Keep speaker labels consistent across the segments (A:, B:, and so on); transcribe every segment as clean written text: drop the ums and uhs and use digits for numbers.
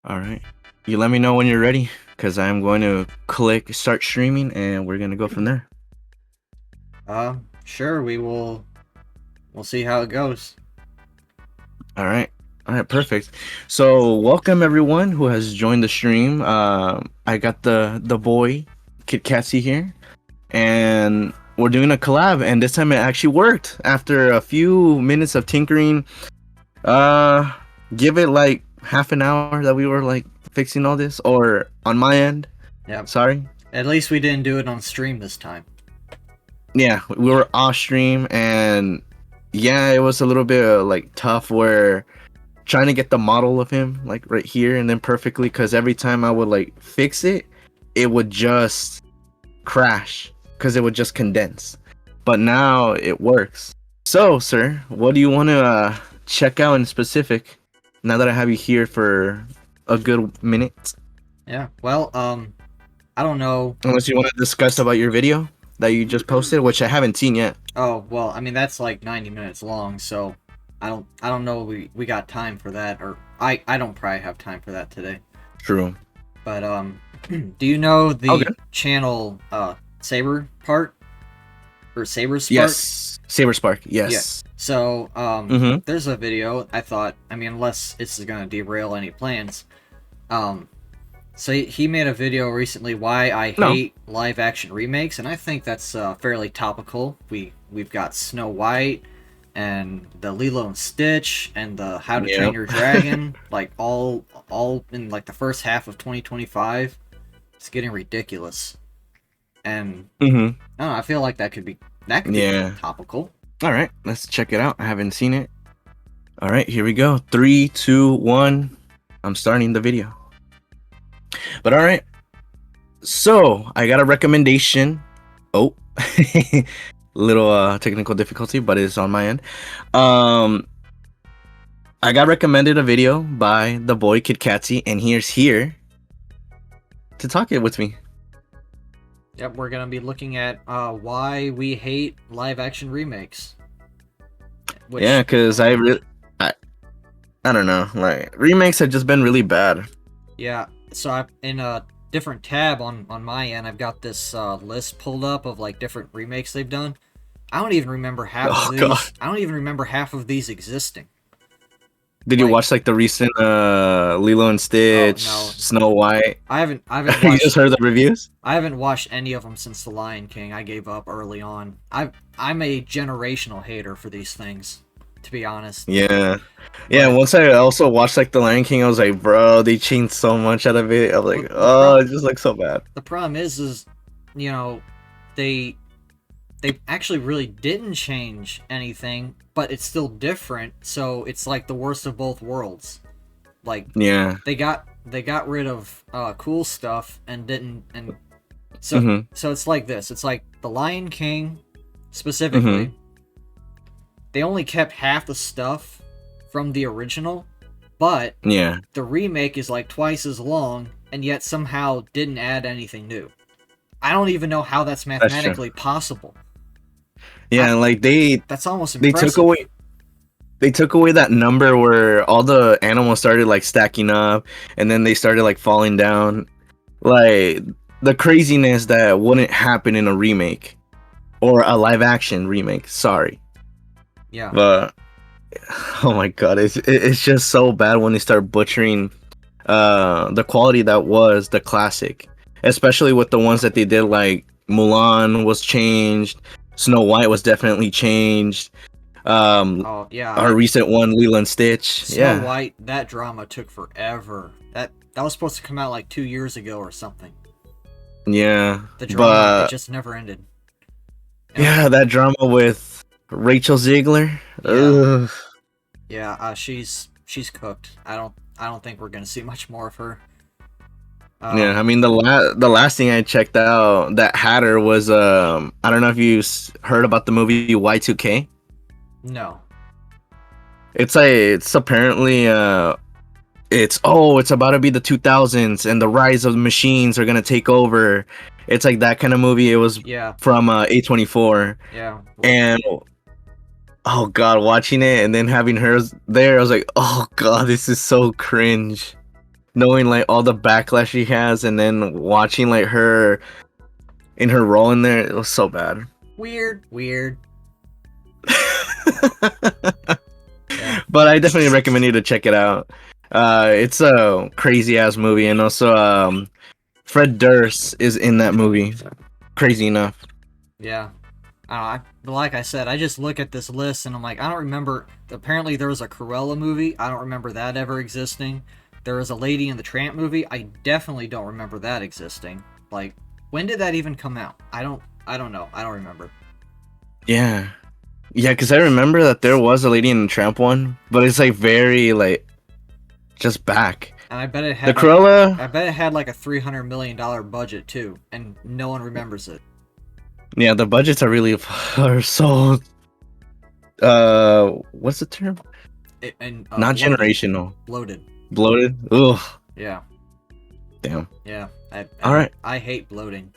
A: All right. You let me know when you're ready because I'm going to click start streaming and we're going to go from there.
B: Sure, we'll see how it goes.
A: All right. All right, perfect. So, welcome everyone who has joined the stream. I got the boy Kid Catsy here, and we're doing a collab, and this time it actually worked. After a few minutes of tinkering, uh, give it like half an hour that we were like fixing all this, or on my end.
B: Yeah.
A: Sorry.
B: At least we didn't do it on stream this time.
A: Yeah, we were off stream, and yeah, it was a little bit like tough where trying to get the model of him like right here and then perfectly, because every time I would like fix it, it would just crash because it would just condense. But now it works. So, sir, what do you want to check out in specific now that I have you here for a good minute?
B: Yeah. Well, I don't know.
A: Unless you want to discuss about your video that you just posted, which I haven't seen yet.
B: Oh, well, I mean that's like 90 minutes long, so I don't know we got time for that, or I don't probably have time for that today.
A: True.
B: But do you know the
A: Okay.
B: channel Saberspark or Saberspark?
A: Yes. Saberspark. Yes.
B: So
A: Mhm.
B: there's a video. I thought, I mean, unless it's gonna derail any plans, so he made a video recently why I
A: No.
B: hate live action remakes, and I think that's fairly topical. We've got Snow White and the Lilo and Stitch and the How to Train
A: Yep.
B: Your Dragon, like all in like the first half of 2025. It's getting ridiculous, and
A: Mhm.
B: I don't know, I feel like that could be
A: Yeah.
B: topical.
A: All right. Let's check it out. I haven't seen it. All right. Here we go. 3, 2, 1. I'm starting the video. But all right. So I got a recommendation. Oh, little technical difficulty, but it's on my end. Um, I got recommended a video by the boy Kid Catsy, and here's here to talk it with me.
B: Yep, we're gonna be looking at why we hate live action remakes. Which,
A: Yeah, because I don't know, like remakes have just been really bad.
B: yeah, so in a different tab on my end, I've got this list pulled up of like different remakes they've done. I don't even remember half
A: Oh
B: of
A: god.
B: these. I don't even remember half of these existing.
A: Did you
B: Like,
A: watch like the recent Lilo and Stitch,
B: no.
A: Snow White?
B: I haven't
A: You just
B: watched
A: heard the reviews?
B: I haven't watched any of them since The Lion King. I gave up early on. I'm a generational hater for these things, to be honest.
A: Yeah. Yeah,
B: But
A: once I also watched like The Lion King, I was like, bro, they changed so much out of it. I'm like,
B: the
A: oh, it just looks so bad.
B: the problem is you know, they actually really didn't change anything, but it's still different, so it's like the worst of both worlds. Like,
A: Yeah.
B: they got rid of cool stuff and didn't, and so so it's like this. It's like The Lion King specifically. They only kept half the stuff from the original, but
A: Yeah.
B: the remake is like twice as long and yet somehow didn't add anything new. I don't even know how that's
A: true.
B: mathematically possible.
A: Yeah, like
B: That's almost
A: they
B: impressive.
A: took away that number where all the animals started like stacking up and then they started like falling down. Like the craziness that wouldn't happen in a remake or a live action remake. Sorry.
B: Yeah.
A: But oh my god, it's just so bad when they start butchering the quality that was the classic, especially with the ones that they did. Like Mulan was changed, Snow White was definitely changed,
B: Oh yeah.
A: our recent one Lilo and Stitch.
B: Snow White, that drama took forever. That was supposed to come out like 2 years ago or something.
A: Yeah,
B: The drama,
A: but
B: it just never ended.
A: yeah, that drama with Rachel Ziegler.
B: Yeah.
A: Ugh.
B: Yeah, she's cooked. I don't think we're gonna see much more of her.
A: Yeah, I mean the last thing I checked out that had her was I don't know if you heard about the movie Y2K.
B: No.
A: It's apparently it's about to be the 2000s and the rise of the machines are gonna take over. It's like that kind of movie. It was
B: Yeah.
A: from A24.
B: Yeah.
A: And oh god, watching it and then having her there, I was like, oh god, this is so cringe. knowing like all the backlash she has, and then watching like her in her role in there, it was so bad.
B: Weird. Yeah.
A: But I definitely recommend you to check it out. It's a crazy ass movie, and also Fred Durst is in that movie. Crazy enough.
B: Yeah. But like I said, I just look at this list and I'm like, I don't remember. Apparently, there was a Cruella movie. I don't remember that ever existing. There was a Lady and the Tramp movie. I definitely don't remember that existing. Like, when did that even come out? I don't know. I don't remember.
A: Yeah, because I remember that there was a Lady in the Tramp one, but it's like very like just back.
B: And I bet it had
A: the Cruella.
B: I bet it had like a $300 million budget too, and no one remembers it.
A: Yeah, the budgets are so. What's the term? Not
B: Bloated.
A: generational.
B: Bloated.
A: Bloated. Ugh.
B: Yeah.
A: Damn.
B: Yeah.
A: All right.
B: I hate bloating.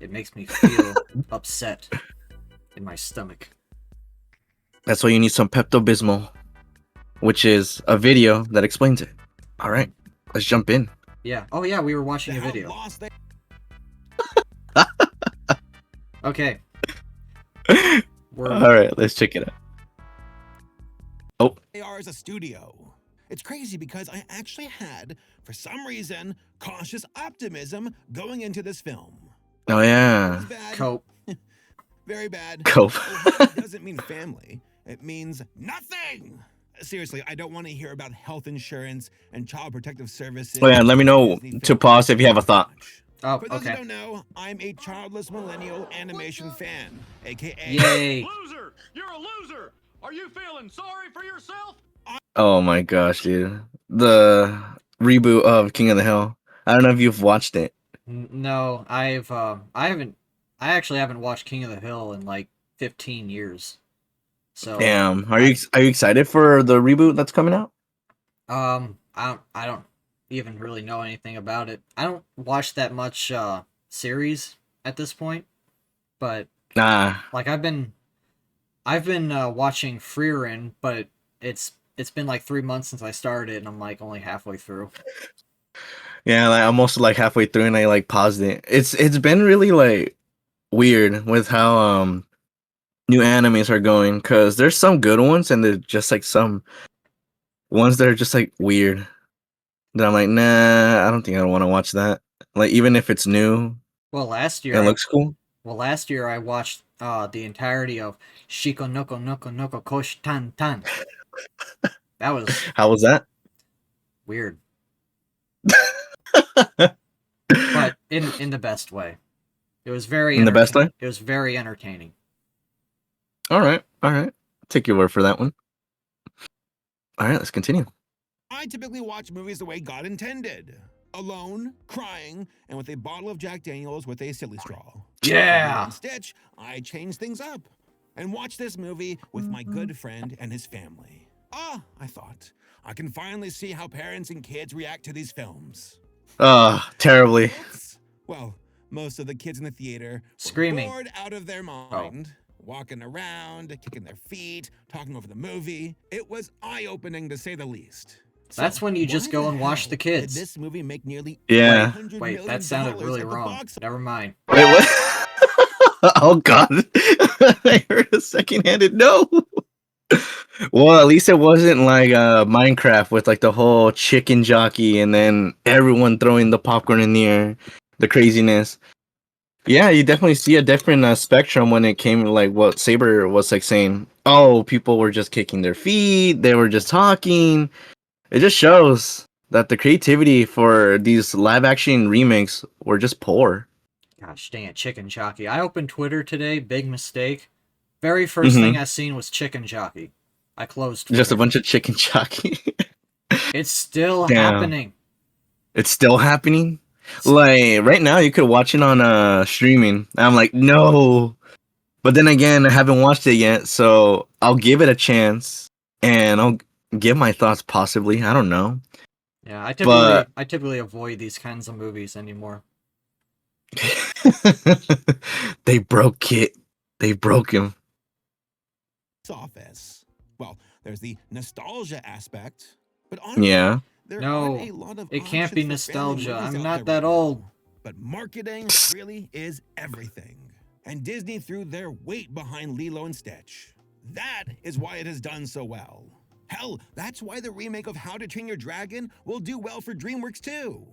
B: It makes me feel upset in my stomach.
A: That's why you need some Pepto-Bismol, which is a video that explains it. All right, let's jump in.
B: Yeah. Oh yeah, we were watching a video. Okay.
A: All right, let's check it out. Oh.
C: They are as a studio. It's crazy because I actually had, for some reason, cautious optimism going into this film.
A: Oh yeah.
B: Cope.
C: Very bad.
A: Cope.
C: It doesn't mean family. It means nothing. Seriously, I don't want to hear about health insurance and child protective services.
A: Oh yeah, let me know to pause if you have a thought.
B: Oh,
C: For those
B: okay.
C: who don't know, I'm a childless millennial animation fan, aka
B: Yay.
D: Loser! You're a loser! Are you feeling sorry for yourself?
A: Oh my gosh, dude. The reboot of King of the Hill. I don't know if you've watched it.
B: No, I actually haven't watched King of the Hill in like 15 years. So
A: Damn. Are you excited for the reboot that's coming out?
B: I don't even really know anything about it. I don't watch that much series at this point, but
A: Nah.
B: like I've been watching Freerin, but it's been like 3 months since I started, and I'm like only halfway through.
A: Yeah, like I'm also like halfway through and I like paused it. It's been really like weird with how new animes are going, because there's some good ones and there's just like some ones that are just like weird. That I'm like, nah, I don't think I want to watch that. Like even if it's new,
B: Well, last year
A: it looks cool.
B: Well, last year I watched the entirety of Shiko Noko Noko Noko Koshi Tan Tan. That was
A: How was that?
B: weird, but in the best way. It was very
A: In the best way?
B: It was very entertaining.
A: All right. Take your word for that one. All right, let's continue.
C: I typically watch movies the way God intended. Alone, crying, and with a bottle of Jack Daniels with a silly straw.
B: Yeah.
C: In Stitch, I changed things up and watched this movie with my good friend and his family. I thought, I can finally see how parents and kids react to these films.
A: Terribly.
C: Well, most of the kids in the theater were
B: Screaming.
C: bored out of their mind. Walking around, kicking their feet, talking over the movie. It was eye-opening to say the least.
B: That's when you just go and watch the kids.
C: Did this movie make nearly
A: Yeah.
C: $800
B: Wait,
C: million
B: that sounded really
C: at the
B: wrong.
C: box
B: Never mind.
A: Wait, what? Oh god. I heard a second-handed no. Well, at least it wasn't like Minecraft with like the whole chicken jockey and then everyone throwing the popcorn in the air. The craziness. Yeah, you definitely see a different spectrum when it came to like what Saber was like saying. Oh, people were just kicking their feet. They were just talking. It just shows that the creativity for these live action remakes were just poor.
B: Gosh dang it, chicken jockey. I opened Twitter today, big mistake. Very first thing I seen was chicken jockey. I closed Twitter.
A: Just a bunch of chicken jockey.
B: It's still happening.
A: It's still happening? Like right now you could watch it on streaming. I'm like, no. But then again, I haven't watched it yet, so I'll give it a chance and I'll give my thoughts possibly. I don't know.
B: Yeah, I typically avoid these kinds of movies anymore.
A: They broke Kit. They broke him.
C: Office. Well, there's the nostalgia aspect, but honestly,
A: Yeah.
C: There aren't
B: No,
C: a lot of
B: it can't
C: options
B: be
C: for family
B: nostalgia.
C: movies
B: I'm
C: out
B: not
C: there
B: that
C: right
B: old.
C: now. But marketing really is everything. And Disney threw their weight behind Lilo and Stitch. That is why it has done so well. Hell, that's why the remake of How to Train Your Dragon will do well for DreamWorks too.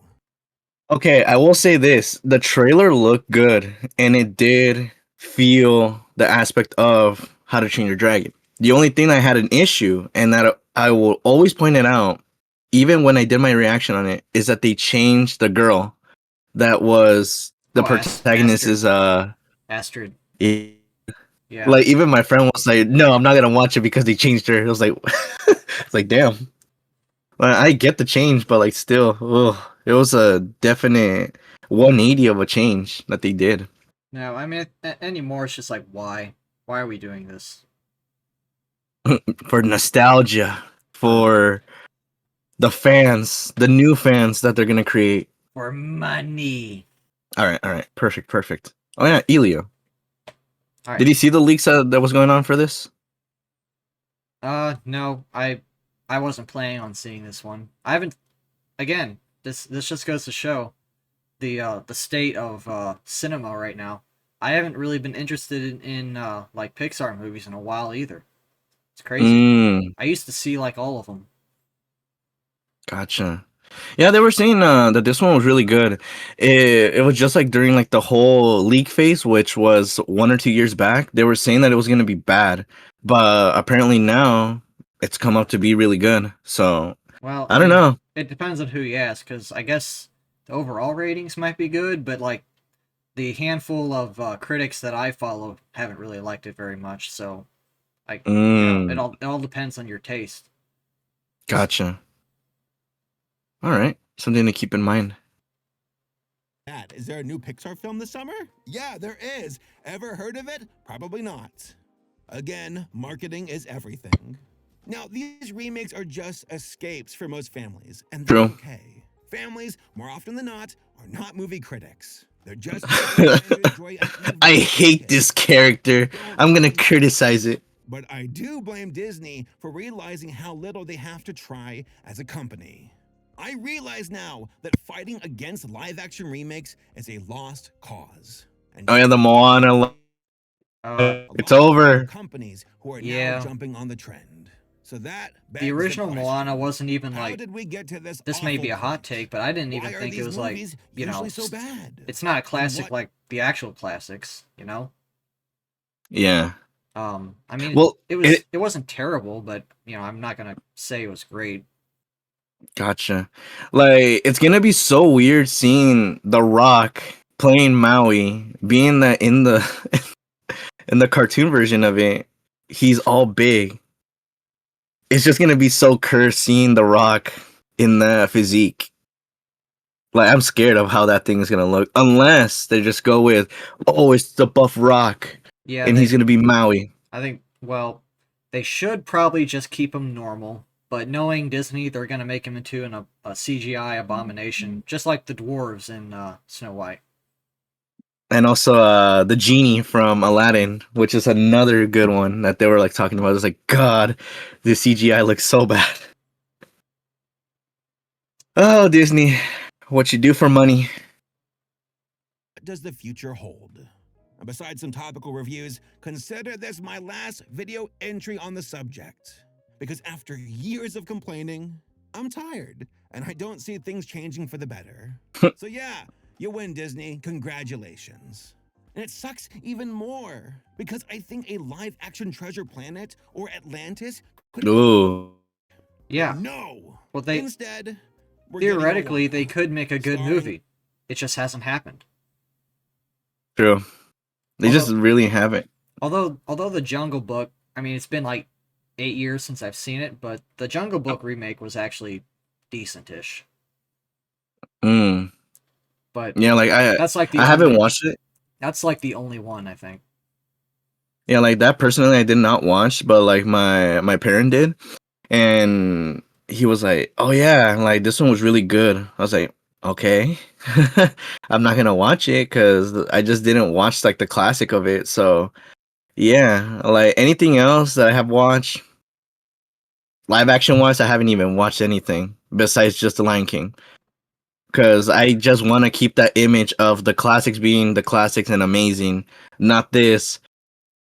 A: Okay, I will say this: the trailer looked good, and it did feel the aspect of How to Train Your Dragon. The only thing I had an issue, and that I will always point it out, even when I did my reaction on it, is that they changed the girl that was the
B: Oh,
A: protagonist.
B: Astrid.
A: Is
B: Astrid.
A: it-
B: Yeah.
A: like even my friend was like, "No, I'm not gonna watch it because they changed her." It was like, it's like, damn. Well, I get the change, but like still, ugh, it was a definite 180 of a change that they did
B: No, I mean, anymore, it's just like, why? Why are we doing this?
A: for nostalgia,
B: For
A: for the fans, the new fans that they're gonna create.
B: money.
A: All right, perfect, perfect. Oh yeah, Elio,
B: All
A: did
B: right.
A: you see the leaks that was going on for this?
B: No, I wasn't planning on seeing this one. I haven't. Again, this just goes to show the state of cinema right now. I haven't really been interested in like Pixar movies in a while either. It's crazy.
A: Mm,
B: I used to see like all of them.
A: gotcha. Yeah, they were saying that this one was really good. It was just like during like the whole leak phase, which was 1 or 2 years back. They were saying that it was gonna be bad, but apparently now it's come up to be really good. So
B: Well, I
A: I don't
B: mean,
A: know.
B: it depends on who you ask, because I guess the overall ratings might be good, but like the handful of critics that I follow haven't really liked it very much. So, like,
A: Mm,
B: it all depends on your taste.
A: gotcha. All right, something to keep in mind.
C: Is there a new Pixar film this summer? Yeah, there is. Ever heard of it? Probably not. Again, marketing is everything. Now, these remakes are just escapes for most families, and that's
A: True.
C: okay. Families, more often than not, are not movie critics. They're just people trying to enjoy an evening
A: I
C: with their
A: hate this
C: kids.
A: character.
C: Don't
A: I'm gonna
C: blame me.
A: criticize it.
C: But I do blame Disney for realizing how little they have to try as a company. I realize now that fighting against live action remakes is a lost cause. And
A: Oh yeah, the Moana.
B: Uh,
A: It's over.
C: companies who are now
B: Yeah.
C: jumping on the trend. So that begs
B: The original
C: question.
B: Moana wasn't even
C: How
B: like,
C: did we get to this?
B: this may be a
C: awful
B: hot
C: point?
B: take, but I didn't
C: Why
B: even
C: are
B: think it
C: these
B: was like,
C: movies
B: you know,
C: usually so bad?
B: it's not a classic
C: what-
B: like the actual classics, you know?
A: Yeah.
B: I mean,
A: Well,
B: it wasn't terrible, but I'm not gonna say it was great.
A: gotcha. Like, it's gonna be so weird seeing The Rock playing Maui, being that in the in the cartoon version of it, he's all big. It's just gonna be so cursed seeing The Rock in that physique. Like, I'm scared of how that thing is gonna look, unless they just go with, oh, it's the buff Rock,
B: Yeah,
A: and he's gonna be Maui.
B: I think, well, they should probably just keep him normal, but knowing Disney, they're gonna make him into a CGI abomination, just like the dwarves in Snow White.
A: And also the genie from Aladdin, which is another good one that they were like talking about. It's like, God, the CGI looks so bad. Oh, Disney, what you do for money?
C: What does the future hold? And besides some topical reviews, consider this my last video entry on the subject. Because after years of complaining, I'm tired, and I don't see things changing for the better. So yeah, you win, Disney. Congratulations. And it sucks even more, because I think a live-action Treasure Planet or Atlantis could
A: Ooh,
B: Yeah,
C: no.
B: well, they
C: Instead, we're getting
B: theoretically
C: Moana,
B: they could make a good
C: starring-
B: movie. It just hasn't happened.
A: true. They just really haven't.
B: Although the Jungle Book, I mean, it's been like 8 years since I've seen it, but the Jungle Book remake was actually decentish.
A: Mm.
B: But
A: Yeah, like
B: that's like
A: I haven't watched it.
B: That's like the only one, I think.
A: Yeah, like that personally, I did not watch, but like my parent did, and he was like, "Oh yeah, like this one was really good." I was like, "Okay, I'm not gonna watch it because I just didn't watch like the classic of it." So yeah, like anything else that I have watched, live action wise, I haven't even watched anything. besides just the Lion King. Because I just want to keep that image of the classics being the classics and amazing, not this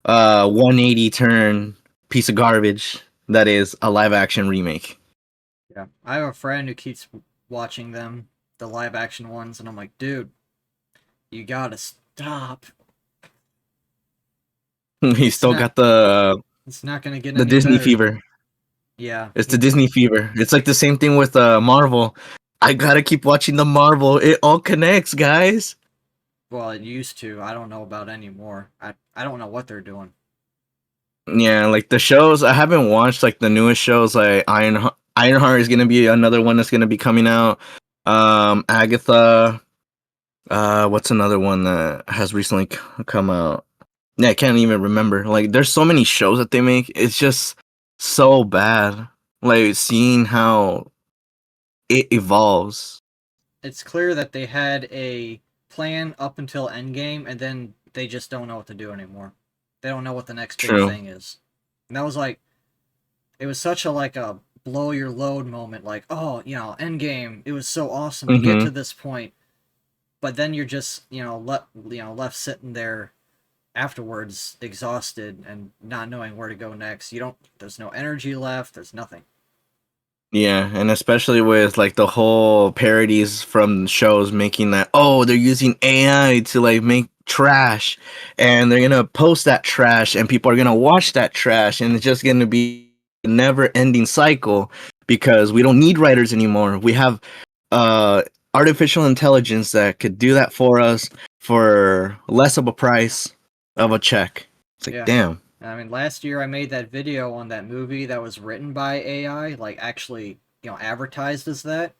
A: 180 turn piece of garbage that is a live action remake.
B: Yeah, I have a friend who keeps watching them, the live action ones, and I'm like, dude, you gotta stop.
A: He still got the
B: It's not gonna get any
A: Disney
B: better.
A: fever.
B: Yeah,
A: It's the Disney fever. It's like the same thing with Marvel. I gotta keep watching the Marvel. It all connects, guys.
B: well, it used to. I don't know about anymore. I don't know what they're doing.
A: Yeah, like the shows I haven't watched, like the newest shows, like Ironheart is gonna be another one that's gonna be coming out. Agatha. What's another one that has recently come out? Yeah, I can't even remember. Like, there's so many shows that they make. It's just so bad. Like seeing how it evolves.
B: It's clear that they had a plan up until Endgame, and then they just don't know what to do anymore. They don't know what the next big
A: True.
B: thing is. And that was like, it was such a like a blow your load moment. Like, oh, Endgame. It was so awesome to get to this point, but then you're just left sitting there afterwards, exhausted and not knowing where to go next. There's no energy left. There's nothing.
A: Yeah, and especially with like the whole parodies from shows making that, oh, they're using AI to like make trash and they're gonna post that trash and people are gonna watch that trash and it's just gonna be a never ending cycle because we don't need writers anymore. We have artificial intelligence that could do that for us for less of a price of a check. It's like,
B: Yeah.
A: damn.
B: I mean, last year I made that video on that movie that was written by AI, like actually, advertised as that.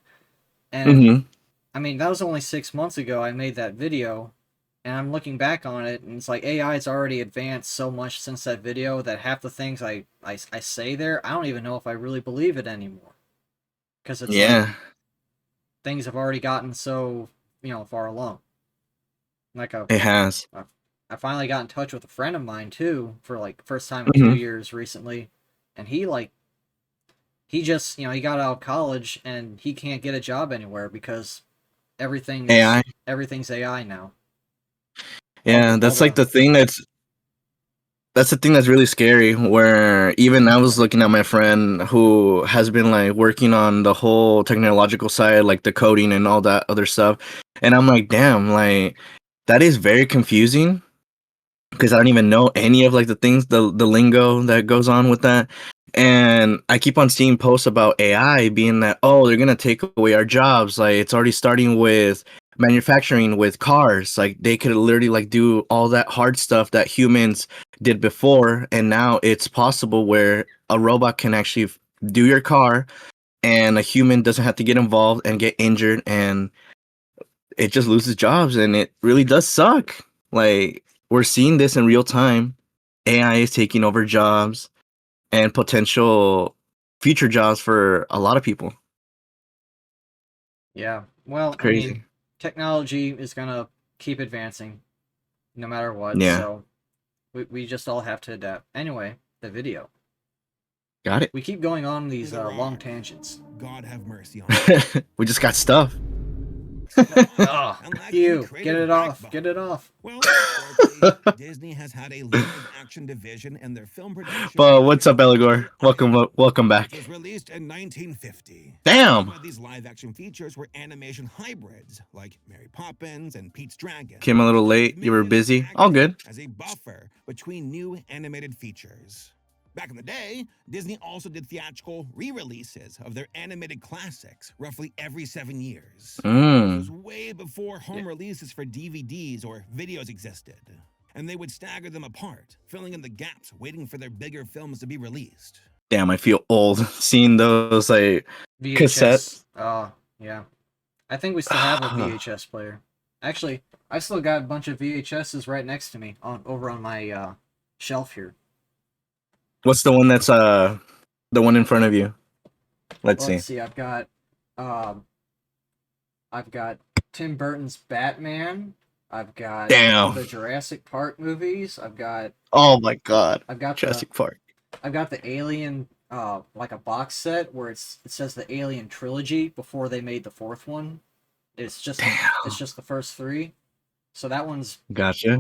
B: And I mean, that was only 6 months ago I made that video, and I'm looking back on it, and it's like AI's already advanced so much since that video that half the things I say there, I don't even know if I really believe it anymore. Because it's like things have already gotten so, far along. Like
A: it has.
B: I finally got in touch with a friend of mine too for like first time in 2 years recently, and he just he got out of college and he can't get a job anywhere because everything's AI now.
A: Yeah, that's like the thing that's the thing that's really scary, where even I was looking at my friend who has been like working on the whole technological side, like the coding and all that other stuff, and I'm like, damn, like that is very confusing because I don't even know any of like the things, the lingo that goes on with that. And I keep on seeing posts about AI being that, oh, they're gonna take away our jobs. Like it's already starting with manufacturing with cars. Like they could literally like do all that hard stuff that humans did before, and now it's possible where a robot can actually do your car, and a human doesn't have to get involved and get injured, and it just loses jobs, and it really does suck. Like we're seeing this in real time. AI is taking over jobs and potential future jobs for a lot of people.
B: Yeah. Well, I mean, technology is gonna keep advancing no matter what, so we just all have to adapt. Anyway, the video.
A: Got it.
B: We keep going on these long tangents.
C: God have mercy on
A: we just got stuff.
B: Oh, you get it off. Get it off.
C: Well, Disney has had a live action division in their film production.
A: But what's up, Eligor? Welcome back.
C: It was released in 1950.
A: Damn.
C: Some of these live action features were animation hybrids, like Mary Poppins and Pete's Dragon.
A: Came a little late. You were busy. All good.
C: As a buffer between new animated features. Back in the day, Disney also did theatrical re-releases of their animated classics roughly every 7 years. This was way before home releases for DVDs or videos existed. And they would stagger them apart, filling in the gaps waiting for their bigger films to be released.
A: Damn, I feel old seeing those like
B: VHS.
A: cassettes.
B: Oh, yeah. I think we still have a VHS player. Actually, I still got a bunch of VHSs right next to me over on my shelf here.
A: What's the one that's the one in front of you? Let's see.
B: I've got Tim Burton's Batman. I've got the Jurassic Park movies. I've got
A: oh my god.
B: I've got
A: Jurassic Park.
B: I've got the Alien like a box set where it says the Alien trilogy before they made the fourth one. It's just the first three. So
A: Gotcha.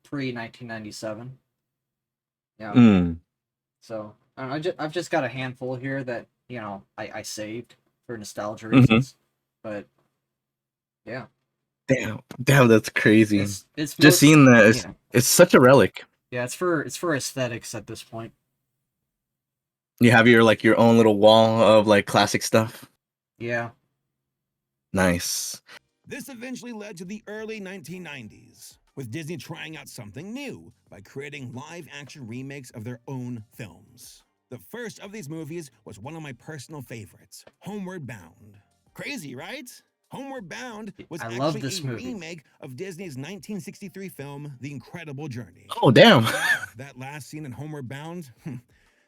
B: pre 1997. Yeah.
A: Mm.
B: So I've just got a handful here that I saved for nostalgia
A: Hmm.
B: reasons, but yeah,
A: Damn, that's crazy.
B: it's
A: Just
B: most
A: seeing that,
B: you know
A: it's such a relic.
B: yeah it's for aesthetics at this point.
A: You have your own little wall of like classic stuff.
B: Yeah.
A: Nice.
C: This eventually led to the early 1990s, with Disney trying out something new by creating live-action remakes of their own films. The first of these movies was one of my personal favorites, Homeward Bound. Crazy, right? Homeward Bound was
B: I love
C: actually
B: this
C: a
B: movie.
C: remake of Disney's 1963 film, The Incredible Journey.
A: Oh damn.
C: That last scene in Homeward Bound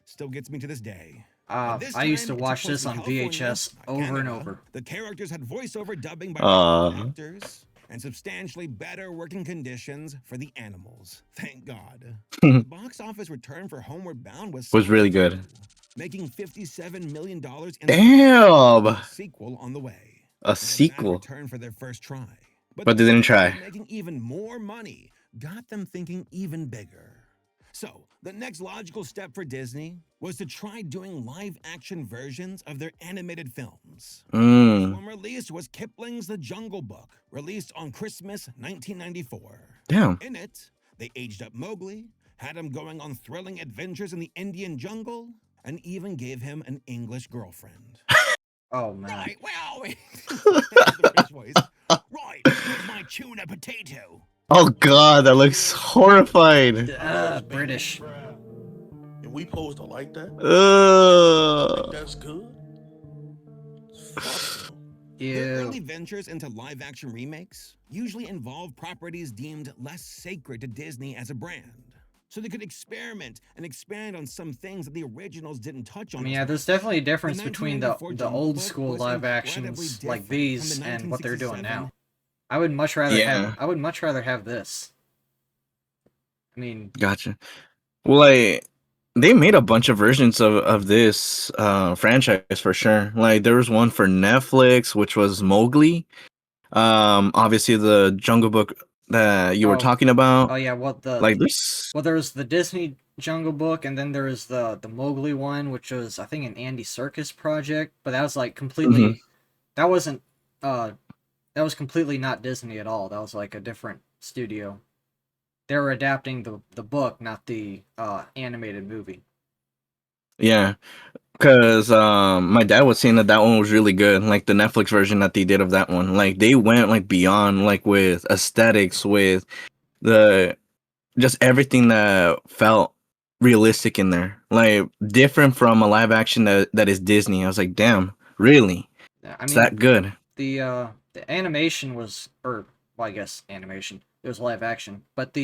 C: still gets me to this day.
B: I used to
C: It took
B: watch
C: place
B: this
C: in
B: on
C: California,
B: VHS
C: not
B: over and
C: Canada.
B: over.
C: The characters had voiceover dubbing by
A: Uh.
C: actors and substantially better working conditions for the animals. Thank God.
A: Was
C: The box office return for Homeward Bound was
A: really
C: solid
A: good.
C: too, making $57 million in
A: Damn.
C: a sequel on the way.
A: A
C: Not a bad
A: sequel.
C: return for their first try.
A: But they didn't try.
C: Making even more money got them thinking even bigger. So, the next logical step for Disney was to try doing live-action versions of their animated films. The first one released was Kipling's The Jungle Book, released on Christmas 1994.
A: Damn.
C: In it, they aged up Mowgli, had him going on thrilling adventures in the Indian jungle, and even gave him an English girlfriend.
B: Oh man.
C: Right, well, the British voice. Right, here's my tuna potato.
A: Oh god, that looks horrifying.
B: British.
E: And we supposed to like that?
A: Ugh.
E: That's good. Fuck no.
C: Their
B: Ew.
C: early ventures into live-action remakes usually involve properties deemed less sacred to Disney as a brand, so they could experiment and expand on some things that the originals didn't touch on.
B: I mean,
C: as
B: yeah,
C: much.
B: there's definitely a difference
C: The
B: between
C: 1994
B: the
C: Jungle
B: old
C: Book
B: school
C: was
B: live
C: incredibly
B: actions like
C: different
B: these
C: from the
B: and what they're doing
C: 1967
B: now. I would much rather
A: Yeah.
B: have this. I mean,
A: Gotcha. Well, like they made a bunch of versions of this franchise for sure. Like there was one for Netflix, which was Mowgli. Obviously the Jungle Book that you were talking about.
B: oh yeah, well
A: Like this.
B: there's the Disney Jungle Book, and then there's the Mowgli one, which was I think an Andy Serkis project, but that was like completely that wasn't that was completely not Disney at all. That was like a different studio. They were adapting the book, not the animated movie.
A: Yeah. Cause my dad was saying that one was really good, like the Netflix version that they did of that one. Like they went like beyond, like with aesthetics, with the just everything that felt realistic in there, like different from a live action that is Disney. I was like, damn, really?
B: I
A: It's
B: mean,
A: that good?
B: the animation was, or well, I guess animation. It was live action, but the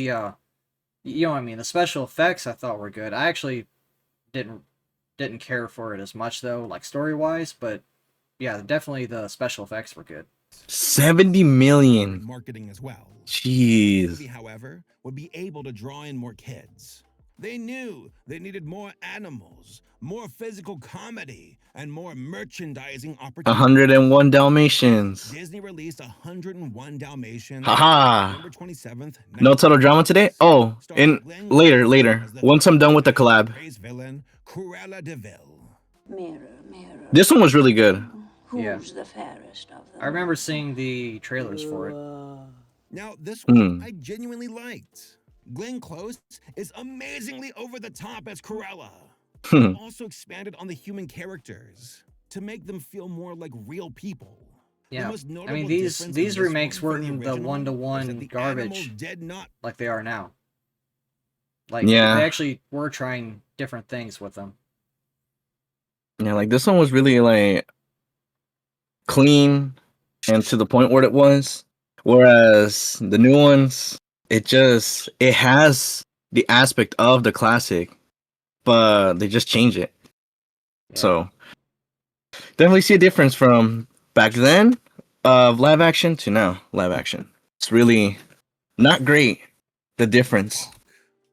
B: you know what I mean. The special effects I thought were good. I actually didn't care for it as much though, like story wise. But yeah, definitely the special effects were good.
A: 70 million.
C: Marketing as well. The
A: Jeez.
C: movie, however, would be able to draw in more kids. They knew they needed more animals, more physical comedy, and more merchandising opportunities.
A: 101 Dalmatians.
C: Disney released 101 Dalmatians
A: Haha.
C: November 27th.
A: No total drama today? Oh, in later. Once I'm done with the collab.
C: Villain Cruella de Vil.
F: Mirror, mirror.
A: This one was really good.
F: Who's
B: Yeah.
F: the fairest of them?
B: I remember seeing the trailers for it.
C: Now, this one I genuinely liked. Glenn Close is amazingly over the top as Cruella. Also expanded on the human characters to make them feel more like real people.
B: Yeah, I mean these remakes weren't the one-to-one garbage like they are now. Like
A: Yeah.
B: they actually were trying different things with them.
A: Yeah, like this one was really like clean and to the point where it was. Whereas the new ones, it has the aspect of the classic, but they just change it.
B: Yeah.
A: So definitely see a difference from back then of live action to now live action. It's really not great, the difference.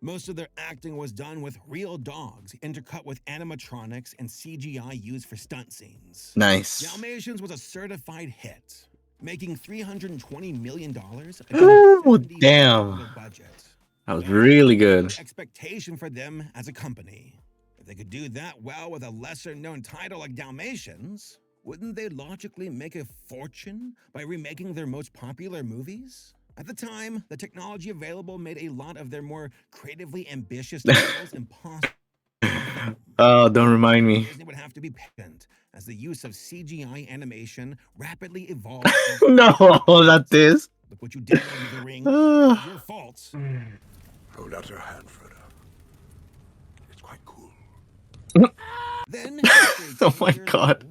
C: Most of their acting was done with real dogs, intercut with animatronics and CGI used for stunt scenes.
A: Nice.
C: Dalmatians was a certified hit, making $320 million against
A: Ooh,
C: a $70
A: damn.
C: million budget.
A: That was really good.
C: The expectation for them as a company. If they could do that well with a lesser-known title like Dalmatians, wouldn't they logically make a fortune by remaking their most popular movies? At the time, the technology available made a lot of their more creatively ambitious titles impossible.
A: Oh, don't remind me.
C: Disney would have to be patient as the use of CGI animation rapidly evolved.
A: No, not this.
C: Look what you did with the ring. It's your fault.
E: Hold out your hand, Frodo. It's quite cool.
C: Then,
A: Oh my God.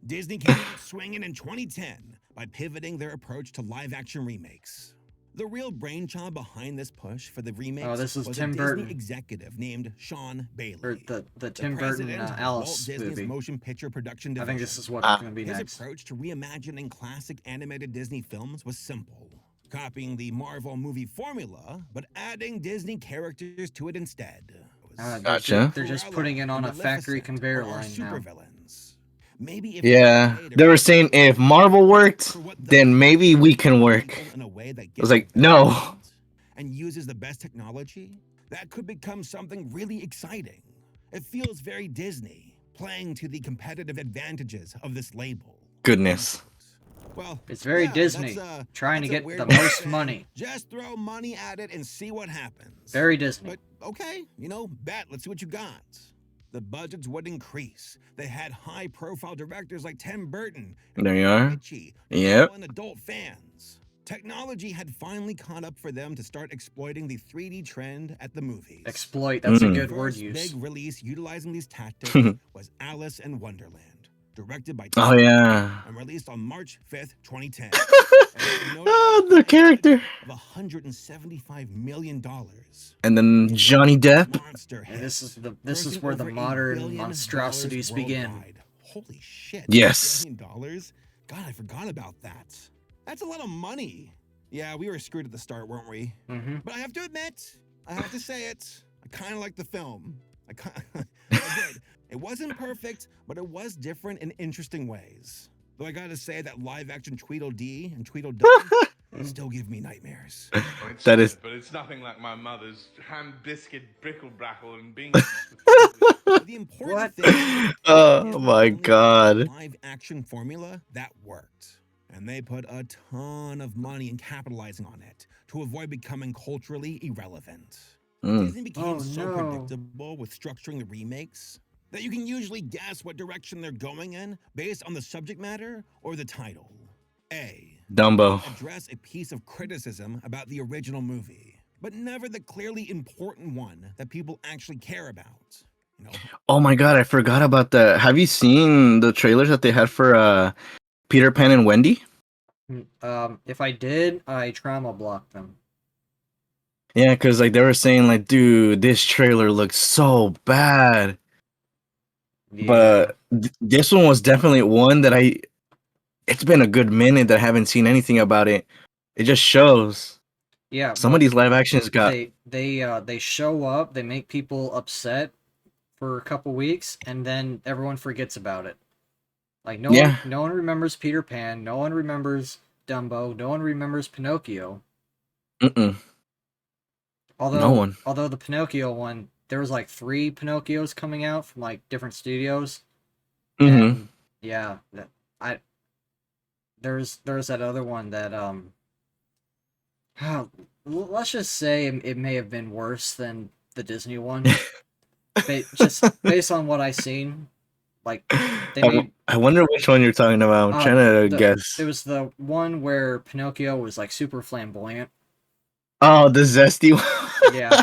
C: Disney came out swinging in 2010 by pivoting their approach to live-action remakes. The real brainchild behind this push for the remakes
B: this is
C: was
B: Tim
C: a
B: Burton.
C: Disney executive named Sean Bailey.
B: Or the Tim Burton
C: president of
B: Alice
C: Walt Disney's
B: movie.
C: motion picture production
B: I
C: division.
B: think this is what's going to be
C: His
B: next.
C: approach to reimagining classic animated Disney films was simple, copying the Marvel movie formula, but adding Disney characters to it instead.
A: Gotcha.
B: They're just putting it on a factory conveyor line now.
C: Supervillains. Maybe if
A: Yeah, they were saying if Marvel worked, then maybe we can work.
C: in a way that
A: I was like,
C: gets the best
A: no.
C: content and uses the best technology, that could become something really exciting. It feels very Disney, playing to the competitive advantages of this label.
A: Goodness.
C: Well,
B: It's very
C: yeah,
B: Disney,
C: that's,
B: trying to
C: that's a
B: get
C: weird
B: the
C: way to
B: most
C: say,
B: money.
C: Just throw money at it and see what happens.
B: Very Disney.
C: But okay, bet. Let's see what you got. The budgets would increase. They had high-profile directors like Tim Burton.
A: There you are.
C: Richie,
A: Yep.
C: and adult fans. Technology had finally caught up for them to start exploiting the 3D trend at the movies.
B: Exploit, that's a
A: Mm.
B: good word
C: First
B: use.
C: big release utilizing these tactics was Alice in Wonderland, directed by
A: Oh
C: Tim
A: yeah.
C: and released on March 5th, 2010.
A: Oh, the character.
C: Of $175 million.
A: And then Johnny Depp.
C: Monster
B: And this is
C: grossing
B: where the
C: over $1
B: modern
C: billion
B: monstrosities begin.
C: worldwide. Holy shit.
A: Yes.
C: $1 billion? God, I forgot about that. That's a lot of money. Yeah, we were screwed at the start, weren't we?
B: Mm-hmm.
C: But I have to admit, I have to say it, I kind of like the film. I did. It wasn't perfect, but it was different in interesting ways. Though I gotta say that live-action Tweedledee and Tweedledum still give me nightmares.
A: That is.
D: But it's nothing like my mother's ham biscuit brickle-brackle and beans.
C: The important thing is
A: Oh
C: Disney
A: my
C: only
A: God.
C: had a live-action formula that worked. And they put a ton of money in capitalizing on it to avoid becoming culturally irrelevant. Disney became so predictable with structuring the remakes that you can usually guess what direction they're going in based on the subject matter or the title. A.
A: Dumbo.
C: Address a piece of criticism about the original movie, but never the clearly important one that people actually care about.
A: Oh my God, I forgot about that. Have you seen the trailers that they had for Peter Pan and Wendy?
B: If I did, I trauma blocked them.
A: Yeah, because like they were saying like, dude, this trailer looks so bad.
B: Yeah.
A: But this one was definitely one that it's been a good minute that I haven't seen anything about it. It just shows.
B: Yeah,
A: Some of these live actions got
B: they show up, they make people upset for a couple weeks, and then everyone forgets about it. Like no one remembers Peter Pan, no one remembers Dumbo, no one remembers Pinocchio. Although the Pinocchio one, there was like 3 Pinocchios coming out from like different studios. And yeah, there's that other one that let's just say it may have been worse than the Disney one. Just based on what I seen, like
A: I wonder which one you're talking about. I'm trying to guess.
B: It was the one where Pinocchio was like super flamboyant.
A: Oh, the zesty one.
B: Yeah.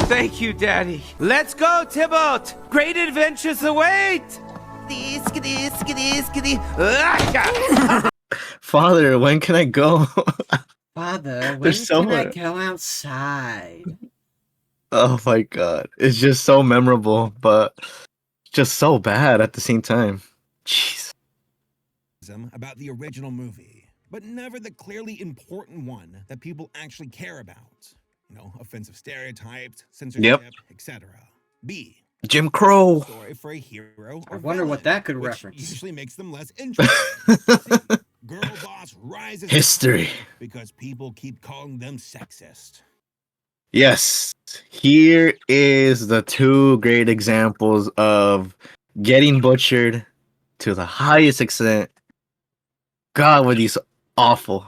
G: Thank you, Daddy. Let's go, Tybalt. Great adventures await.
A: Father, when can I go?
B: Father, when can I go outside?
A: Oh my God. It's just so memorable, but just so bad at the same time. Jeez.
C: About the original movie, but never the clearly important one that people actually care about. offensive stereotypes, censorship, etc. B,
A: Jim Crow.
C: story for a hero
B: I
C: or
B: wonder what
C: villain,
B: that could
C: which
B: reference.
C: usually makes them less interesting. C, girl boss rises
A: History.
C: because people keep calling them sexist.
A: Yes. Here is the two great examples of getting butchered to the highest extent. God, were these awful.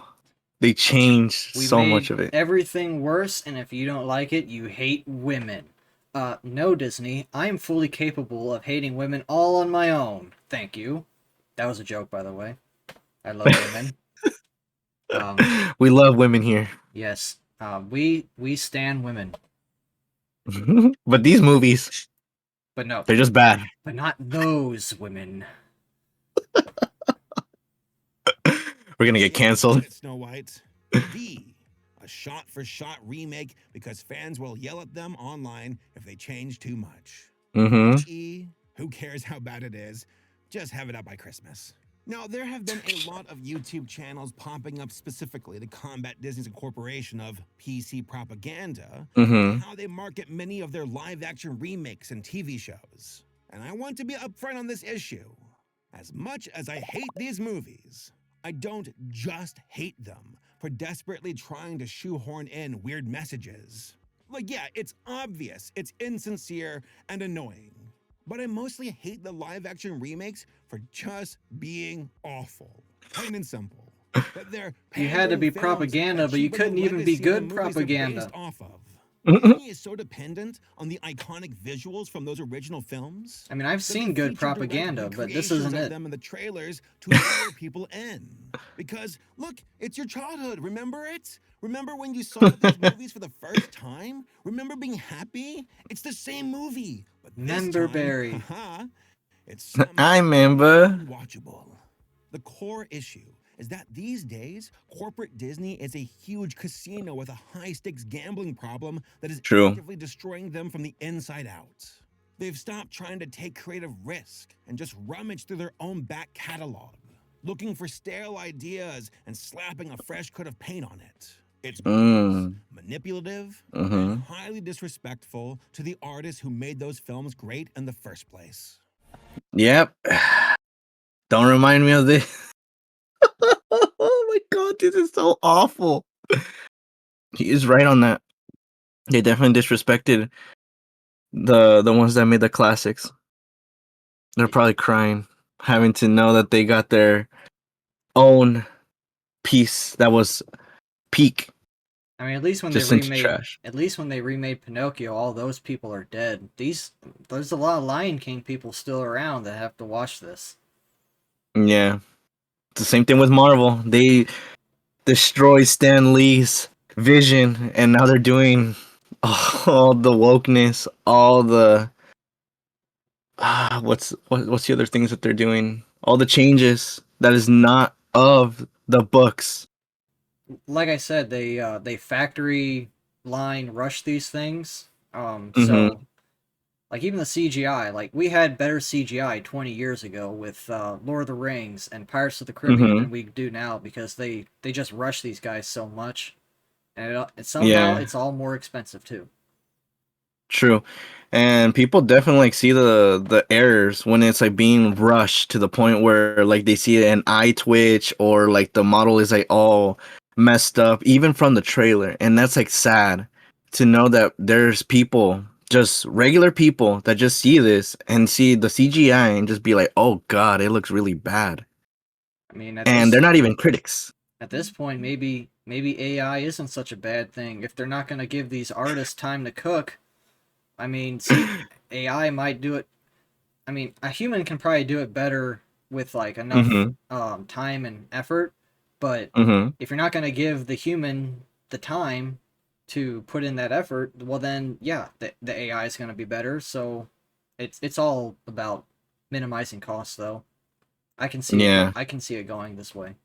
A: They changed
B: We
A: so
B: made
A: much of it.
B: everything worse, and if you don't like it, you hate women. No, Disney. I am fully capable of hating women all on my own. Thank you. That was a joke, by the way. I love women.
A: We love women here.
B: Yes. We stan women.
A: But these movies,
B: But no.
A: they're just bad.
B: But not those women.
A: We're gonna get canceled.
C: Snow White. D, a shot-for-shot remake because fans will yell at them online if they change too much. E, who cares how bad it is? Just have it out by Christmas. Now, there have been a lot of YouTube channels popping up specifically to combat Disney's incorporation of PC propaganda and how they market many of their live-action remakes and TV shows. And I want to be upfront on this issue. As much as I hate these movies, I don't just hate them for desperately trying to shoehorn in weird messages. Like, yeah, it's obvious, it's insincere and annoying. But I mostly hate the live-action remakes for just being awful. Plain and simple. That they're
B: You had to be
C: pandering films
B: propaganda,
C: that
B: but you
C: cheapen the
B: couldn't even be
C: legacy of the
B: good
C: movies they're
B: propaganda.
C: based off of. Disney is so dependent on the iconic visuals from those original films.
B: I mean, I've
C: that
B: seen
C: they
B: good
C: feature direct
B: propaganda, but this
C: recreations
B: isn't
C: of
B: it.
C: them in the trailers to lure people in. Because look, it's your childhood. Remember it? Remember when you saw these movies for the first time? Remember being happy? It's the same movie, but this
B: Member
C: time,
B: Berry.
C: it's somehow
A: I remember.
C: unwatchable. The core issue is that these days, corporate Disney is a huge casino with a high-stakes gambling problem that is
A: True.
C: actively destroying them from the inside out. They've stopped trying to take creative risk and just rummage through their own back catalog, looking for stale ideas and slapping a fresh coat of paint on it. It's gross, manipulative, and highly disrespectful to the artists who made those films great in the first place.
A: Yep. Don't remind me of this. Oh my god, this is so awful. He is right on that. They definitely disrespected the ones that made the classics. They're probably crying, having to know that they got their own piece that was peak.
B: I mean, at least when
A: Just
B: they
A: into
B: remade,
A: trash.
B: at least when they remade Pinocchio, all those people are dead. There's a lot of Lion King people still around that have to watch this.
A: Yeah. It's the same thing with Marvel. They destroyed Stan Lee's vision, and now they're doing all the wokeness, all the what's the other things that they're doing? All the changes that is not of the books.
B: Like I said, they factory line rush these things.
A: Mm-hmm.
B: So like even the CGI, like we had better CGI 20 years ago with Lord of the Rings and Pirates of the Caribbean than we do now because they just rush these guys so much, and somehow it's all more expensive too.
A: True. And people definitely like see the errors when it's like being rushed to the point where like they see an eye twitch or like the model is like all messed up even from the trailer, and that's like sad to know that there's people, just regular people, that just see this and see the CGI and just be like, oh god, it looks really bad.
B: I mean,
A: And they're not even critics.
B: At this point, maybe AI isn't such a bad thing if they're not going to give these artists time to cook. I mean, see, AI might do it. I mean, a human can probably do it better with like enough time and effort, but if you're not going to give the human the time to put in that effort, well then, yeah, the AI is going to be better. So it's all about minimizing costs, though. I can see I can see it going this way.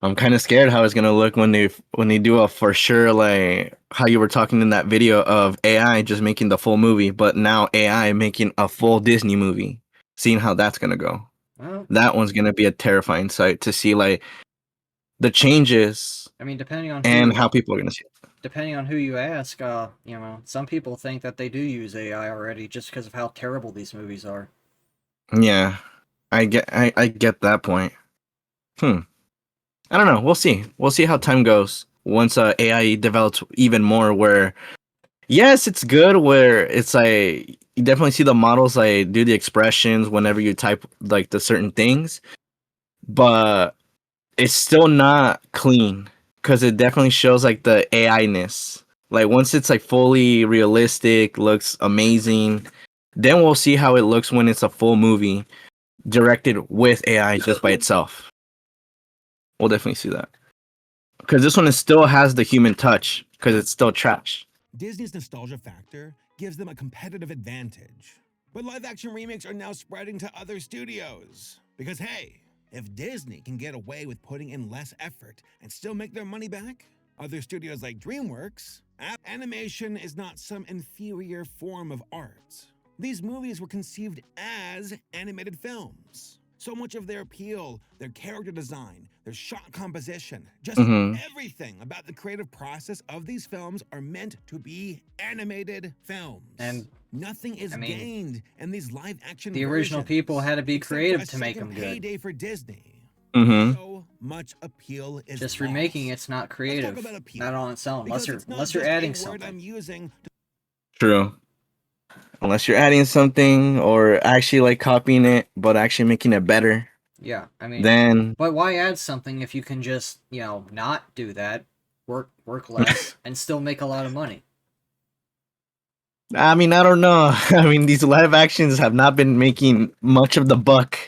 A: I'm kind of scared how it's gonna look when they do a for sure, like how you were talking in that video of AI just making the full movie, but now AI making a full Disney movie. Seeing how that's gonna go.
B: Well,
A: That one's gonna be a terrifying sight to see, like the changes
B: I mean, depending on
A: and how people are gonna see it.
B: depending on who you ask, some people think that they do use AI already just because of how terrible these movies are.
A: Yeah, I get that point. I don't know. We'll see. We'll see how time goes once AI develops even more. Where yes, it's good. Where it's like you definitely see the models like do the expressions whenever you type like the certain things, but it's still not clean because it definitely shows like the AI-ness. Like once it's like fully realistic, looks amazing, then we'll see how it looks when it's a full movie directed with AI just by itself. We'll definitely see that because this one still has the human touch because it's still trash.
C: Disney's nostalgia factor gives them a competitive advantage. But live-action remakes are now spreading to other studios. Because hey, if Disney can get away with putting in less effort and still make their money back, other studios like DreamWorks, animation is not some inferior form of art. These movies were conceived as animated films. So much of their appeal, their character design, their shot composition, just everything about the creative process of these films are meant to be animated films.
B: And
C: nothing is gained in these live-action
B: the original
C: versions,
B: people had to be
C: except
B: creative
C: for a
B: to make them
C: second
B: good.
C: payday for Disney.
A: Mm-hmm.
C: So much appeal is
B: Just
C: lost.
B: remaking it's not
C: Let's talk
B: creative,
C: about appeal,
B: not on its own,
C: because
B: unless
C: it's
B: you're
C: not
B: adding
C: just a word I'm
B: something.
C: using to
A: True. Unless you're adding something or actually like copying it, but actually making it better.
B: Yeah, I mean,
A: Then
B: but why add something if you can just, not do that, work less, and still make a lot of money?
A: I mean, I don't know. I mean, these live actions have not been making much of the buck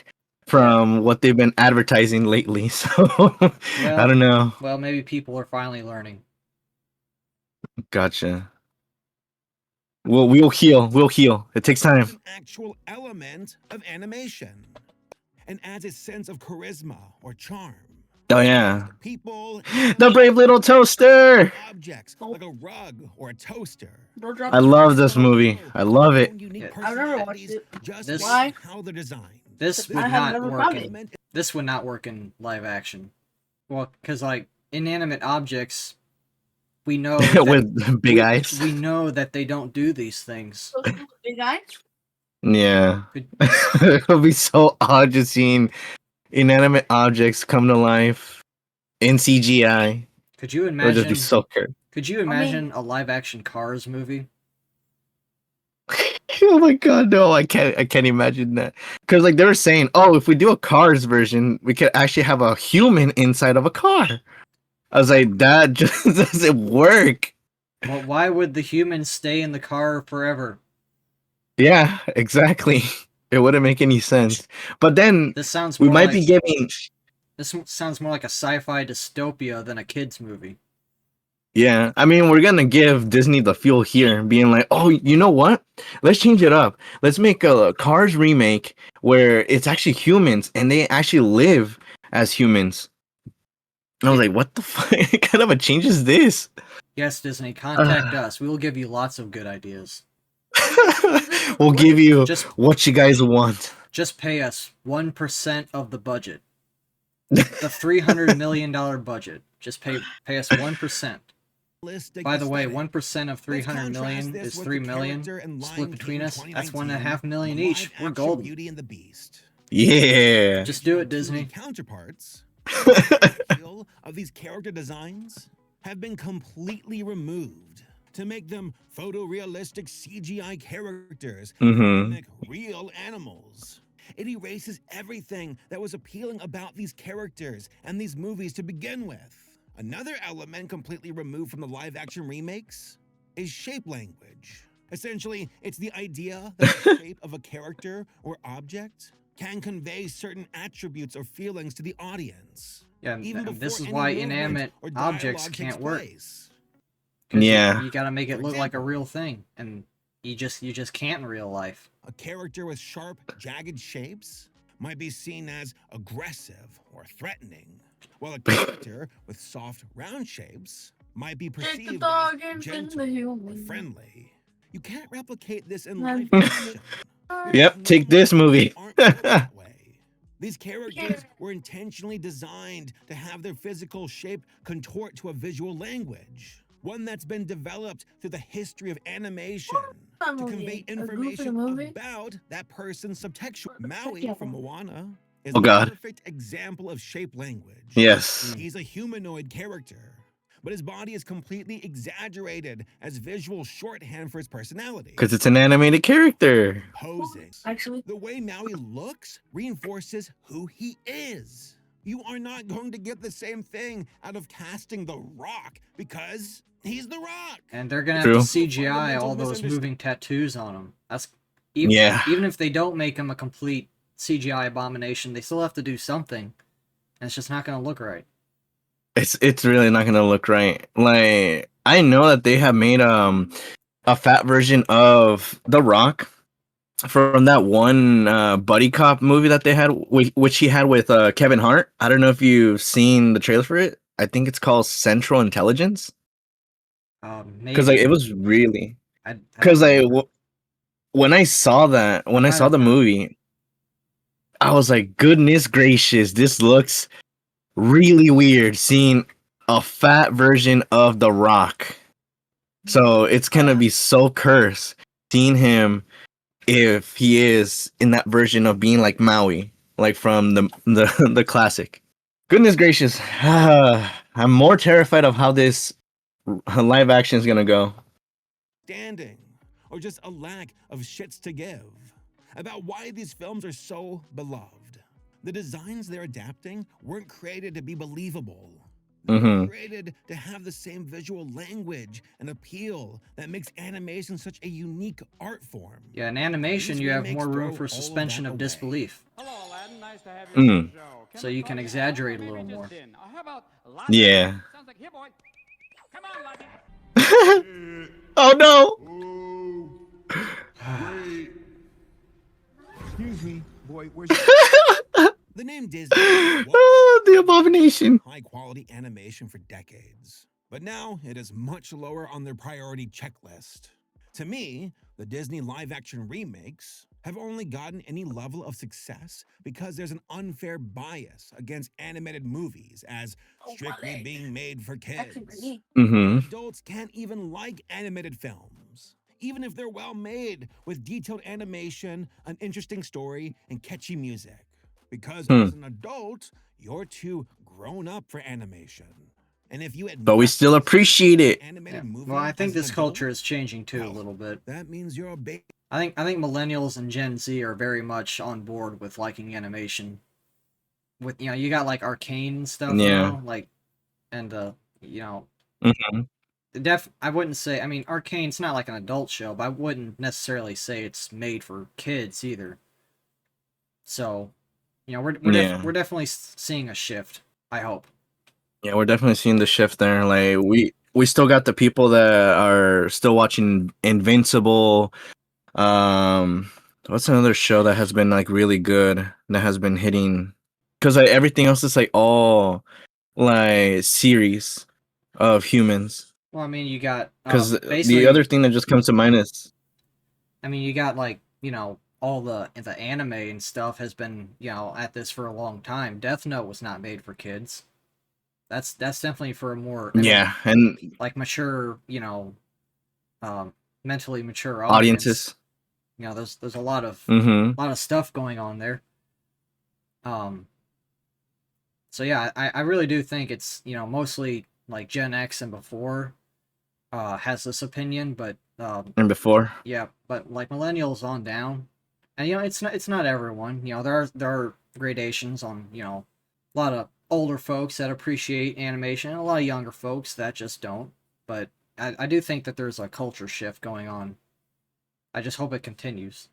A: from what they've been advertising lately. So I don't know.
B: Well, maybe people are finally learning.
A: Gotcha. We'll heal. We'll heal. It takes time.
C: an actual element of animation and adds a sense of charisma or charm.
A: Oh yeah.
C: People,
A: The brave little toaster.
C: objects like a rug or a toaster.
A: I love this movie. I love it.
H: I've never watched it.
B: This-
H: Why?
C: How they're designed.
B: This would
H: I have
B: not
H: never
B: work.
H: found it.
B: This would not work in live action. Well, because like inanimate objects, we know that,
A: With big eyes.
B: We know that they don't do these things.
H: Big eyes?
A: Yeah. It would be so odd just seeing inanimate objects come to life in CGI.
B: Could you
A: It would just
B: imagine?
A: be so good.
B: Could you imagine a live action Cars movie?
A: Oh my god, no, I can't imagine that. Because like they were saying, oh, if we do a Cars version, we could actually have a human inside of a car. I was like, that just doesn't work.
B: Well, why would the human stay in the car forever?
A: Yeah, exactly. It wouldn't make any sense. But then
B: This sounds
A: we
B: more
A: might
B: like,
A: be giving.
B: This sounds more like a sci-fi dystopia than a kids movie.
A: Yeah, I mean, we're gonna give Disney the fuel here, being like, oh, you know what? Let's change it up. Let's make a Cars remake where it's actually humans and they actually live as humans. And I was like, what the fuck? What kind of a change is this?
B: Yes, Disney, contact us. We will give you lots of good ideas.
A: We'll give you
B: Just-
A: what you guys want.
B: Just pay us 1% of the budget. The $300 million budget. Just pay us 1%. By the way, 1% of 300 million is 3 million. Split between us, that's 1.5 million each. We're golden.
C: Beauty and the Beast.
A: Yeah.
B: Just do it, Disney.
C: Counterparts the appeal of these character designs have been completely removed to make them photorealistic CGI characters that mimic real animals. It erases everything that was appealing about these characters and these movies to begin with. Another element completely removed from the live-action remakes is shape language. Essentially, it's the idea that the shape of a character or object can convey certain attributes or feelings to the audience.
B: Yeah,
C: even
B: and this
C: before
B: is
C: any
B: why
C: movement
B: inanimate
C: or
B: objects
C: dialogue
B: can't
C: takes
B: work.
C: place.
B: 'Cause
A: Yeah.
B: You gotta make it
C: For
B: look like a
C: example,
B: real thing, and you just can't in real life.
C: A character with sharp, jagged shapes might be seen as aggressive or threatening, while a character with soft, round shapes might be
H: Take the
C: perceived
H: dog
C: as
H: and
C: gentle
H: the
C: or
H: human.
C: friendly. You can't replicate this in
H: Man.
C: live action.
A: Yep, take this movie.
C: Aren't built that way. These characters were intentionally designed to have their physical shape contort to a visual language, one that's been developed through the history of animation to convey information about that person's subtextual. Maui from Moana is
A: Oh
C: a
A: God.
C: perfect example of shape language.
A: Yes.
C: He's a humanoid character, but his body is completely exaggerated as visual shorthand for his personality.
A: Because it's an animated character.
C: Posing.
H: Actually,
C: The way Maui looks reinforces who he is. You are not going to get the same thing out of casting The Rock because he's The Rock.
B: And they're gonna
A: True.
B: have to CGI all those moving tattoos on him. That's even,
A: Yeah.
B: even if they don't make him a complete CGI abomination, they still have to do something, and it's just not gonna look right.
A: It's really not gonna look right. Like, I know that they have made a fat version of The Rock from that one buddy cop movie that they had, which he had with Kevin Hart. I don't know if you've seen the trailer for it. I think it's called Central Intelligence. Because like,
B: Maybe.
A: it was really,
B: I don't
A: because
B: remember.
A: when I saw that, when I saw the movie, I was like, goodness gracious, this looks really weird seeing a fat version of The Rock. So it's gonna be so cursed seeing him if he is in that version of being like Maui, like from the classic. Goodness gracious, I'm more terrified of how this live action is gonna go.
C: Standing, or just a lack of shits to give about why these films are so beloved. The designs they're adapting weren't created to be believable. They were created to have the same visual language and appeal that makes animation such a unique art form.
B: Yeah, in animation,
C: These
B: you have
C: remakes
B: more room
C: throw
B: for
C: all of
B: suspension
C: that
B: of
C: away.
B: disbelief.
D: Hello, Aladdin. Nice to have you on the show.
B: So you can exaggerate a little more.
D: How about Aladdin?
A: Yeah.
D: Sounds like here, boy. Come on, Aladdin.
A: Oh no!
C: Excuse me, boy, where's your... The name Disney
A: Oh, the abomination.
C: high quality animation for decades, but now it is much lower on their priority checklist. To me, the Disney live action remakes have only gotten any level of success because there's an unfair bias against animated movies as strictly being made for kids. Adults can't even like animated films, even if they're well made with detailed animation, an interesting story, and catchy music. Because as an adult, you're too grown up for animation. And if you
A: But we still appreciate it.
C: animated movie
B: Well, I think
C: as an
B: this culture
C: adult,
B: is changing too a little bit.
C: that means you're a baby.
B: I think millennials and Gen Z are very much on board with liking animation. With you got like Arcane and stuff,
A: Yeah.
B: like, and
A: Mhm.
B: I wouldn't say. I mean, Arcane's not like an adult show, but I wouldn't necessarily say it's made for kids either. So, we're
A: Yeah.
B: we're definitely seeing a shift. I hope.
A: Yeah, we're definitely seeing the shift there. Like we still got the people that are still watching Invincible. What's another show that has been like really good that has been hitting? Because like everything else is like all like series of humans.
B: Well, I mean, you got
A: Because
B: basically
A: the other thing that just comes to mind is
B: I mean, you got like, all the anime and stuff has been, at this for a long time. Death Note was not made for kids. That's definitely for a more
A: yeah, and
B: like mature, mentally mature
A: audiences.
B: There's a lot of stuff going on there. So yeah, I really do think it's, mostly like Gen X and before has this opinion, but
A: And before.
B: yeah, but like millennials on down, and it's not everyone. There are gradations on a lot of older folks that appreciate animation, and a lot of younger folks that just don't. But I do think that there's a culture shift going on. I just hope it continues,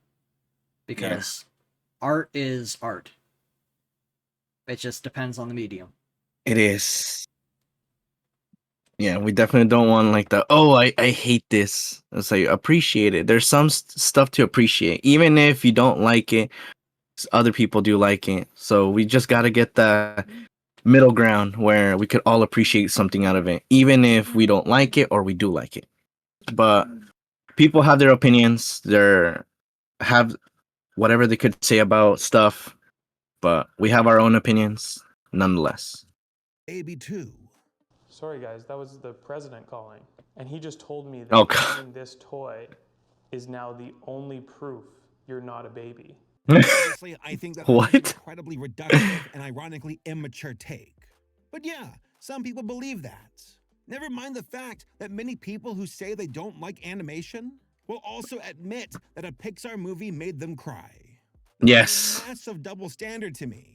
B: because art is art. It just depends on the medium.
A: It is. Yeah, we definitely don't want like I hate this. It's like appreciate it. There's some stuff to appreciate, even if you don't like it. Other people do like it, so we just got to get the middle ground where we could all appreciate something out of it, even if we don't like it or we do like it. But people have their opinions. Have whatever they could say about stuff. but we have our own opinions nonetheless.
C: Baby 2.
I: Sorry guys, that was the president calling. And he just told me that
A: Oh, God.
I: owning this toy is now the only proof you're not a baby.
C: Obviously, I think that's an
A: What?
C: incredibly reductive and ironically immature take. But yeah, some people believe that. Never mind the fact that many people who say they don't like animation will also admit that a Pixar movie made them cry.
A: Yes.
C: It's a massive double standard to me.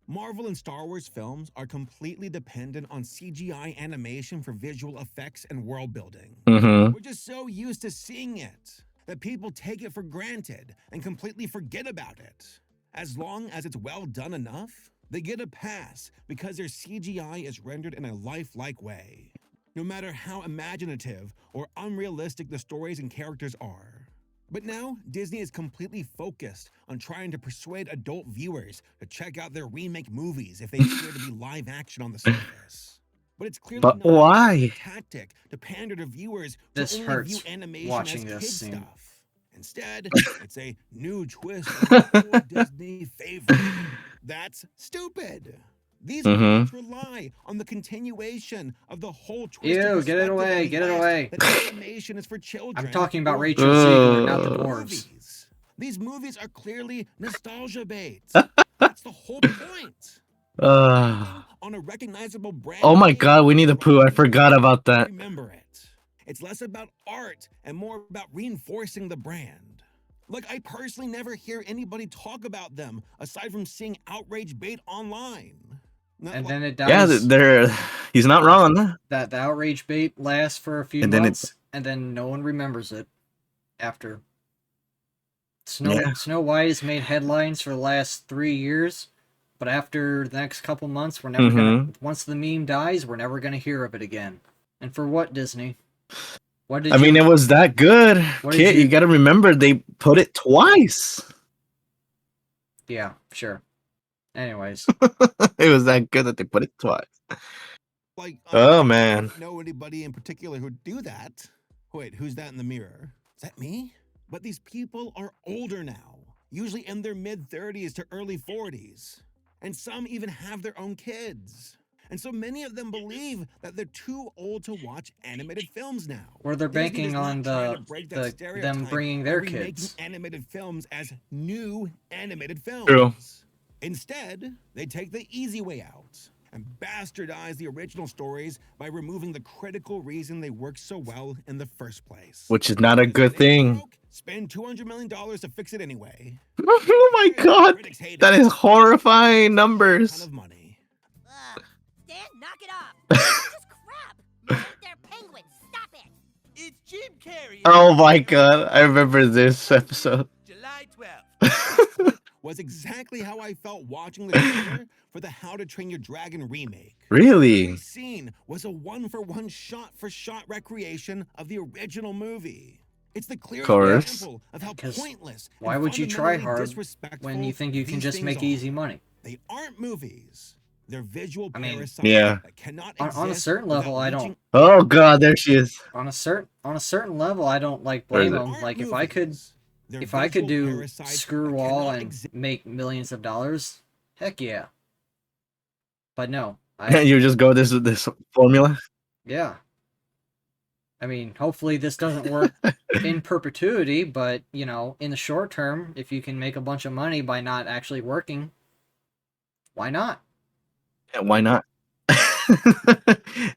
C: Marvel and Star Wars films are completely dependent on CGI animation for visual effects and world building.
A: Mm-hmm.
C: We're just so used to seeing it that people take it for granted and completely forget about it. As long as it's well done enough, they get a pass because their CGI is rendered in a lifelike way, no matter how imaginative or unrealistic the stories and characters are. But now, Disney is completely focused on trying to persuade adult viewers to check out their remake movies if they appear to be live action on the surface. But it's clearly
A: But
C: not
A: why?
C: a tactic to pander to viewers who
B: This
C: only
B: hurts
C: view animation
B: watching
C: as
B: this
C: kid
B: scene.
C: stuff. Instead, it's a new twist on a core Disney favorite. That's stupid. These movies rely on the continuation of the whole twist.
B: Ew, get it away, get it away.
C: That animation is for children.
B: I'm talking about
C: or
B: Rachel Ziegler, not the dwarves.
C: movies. These movies are clearly nostalgia bait. That's the whole point. On a recognizable brand.
A: Oh my
C: name,
A: God, Winnie the Pooh. I forgot about that.
C: Remember it. It's less about art and more about reinforcing the brand. Like, I personally never hear anybody talk about them aside from seeing outrage bait online. Not
B: And
C: like-
B: then it
A: Yeah,
B: dies.
A: he's not wrong.
B: That the outrage bait lasts for a few
A: And then
B: months, and then no one remembers it after. Snow White has made headlines for the last 3 years, but after the next couple months, we're never gonna. Once the meme dies, we're never gonna hear of it again. And for what, Disney? What did
A: I mean, it was that good.
B: What did
A: Kid,
B: you-
A: you gotta remember they put it twice.
B: Yeah, sure. Anyways,
A: It was that good that they put it twice.
C: Like,
A: Oh,
C: I
A: man.
C: don't know anybody in particular who'd do that. Wait, who's that in the mirror? Is that me? But these people are older now, usually in their mid-30s to early 40s. And some even have their own kids. And so many of them believe that they're too old to watch animated films now.
B: or they're
C: Disney
B: banking
C: does
B: on
C: not try to break that
B: them
C: stereotype
B: bringing
C: of
B: their
C: remaking
B: kids.
C: animated films as new animated films.
A: True.
C: Instead, they take the easy way out and bastardize the original stories by removing the critical reason they worked so well in the first place.
A: Which is not a
C: Because
A: good
C: if they
A: thing.
C: broke, spend $200 million to fix it anyway.
A: Oh my God.
C: Critics hate
A: That
C: it.
A: is horrifying
C: Ton
A: numbers.
C: of money.
J: Dan, knock it off. This is crap. Mind their penguins. Stop it.
G: It's Jim Carrey.
A: Oh my God. I remember this episode.
G: July 12th.
C: Was exactly how I felt watching the trailer for the How to Train Your Dragon remake.
A: Really?
C: Every scene was a one-for-one, shot-for-shot recreation of the original movie. It's the clear
A: Course.
C: example of how
B: Because
C: pointless. and
B: why would you try
C: fundamentally
B: hard
C: disrespectful
B: when you think you can
C: these
B: just
C: things
B: make
C: are.
B: easy money?
C: They aren't movies. They're visual
B: I mean,
C: parasites
A: yeah.
C: that cannot
B: On a
C: exist
B: certain level,
C: without
B: I don't-
C: reaching-
A: Oh God, there she is.
B: On a certain level, I don't like
A: Where is
B: blame
A: it?
B: them.
C: aren't
B: Like if I could
C: movies. They're
B: if I could
C: visual
B: do
C: parasites
B: screw
C: that
B: all
C: cannot
B: and
C: exist.
B: make millions of dollars, heck yeah. But no,
A: Can't you just go this formula?
B: yeah. I mean, hopefully this doesn't work in perpetuity, but you know, in the short term, if you can make a bunch of money by not actually working, why not?
A: Yeah, why not?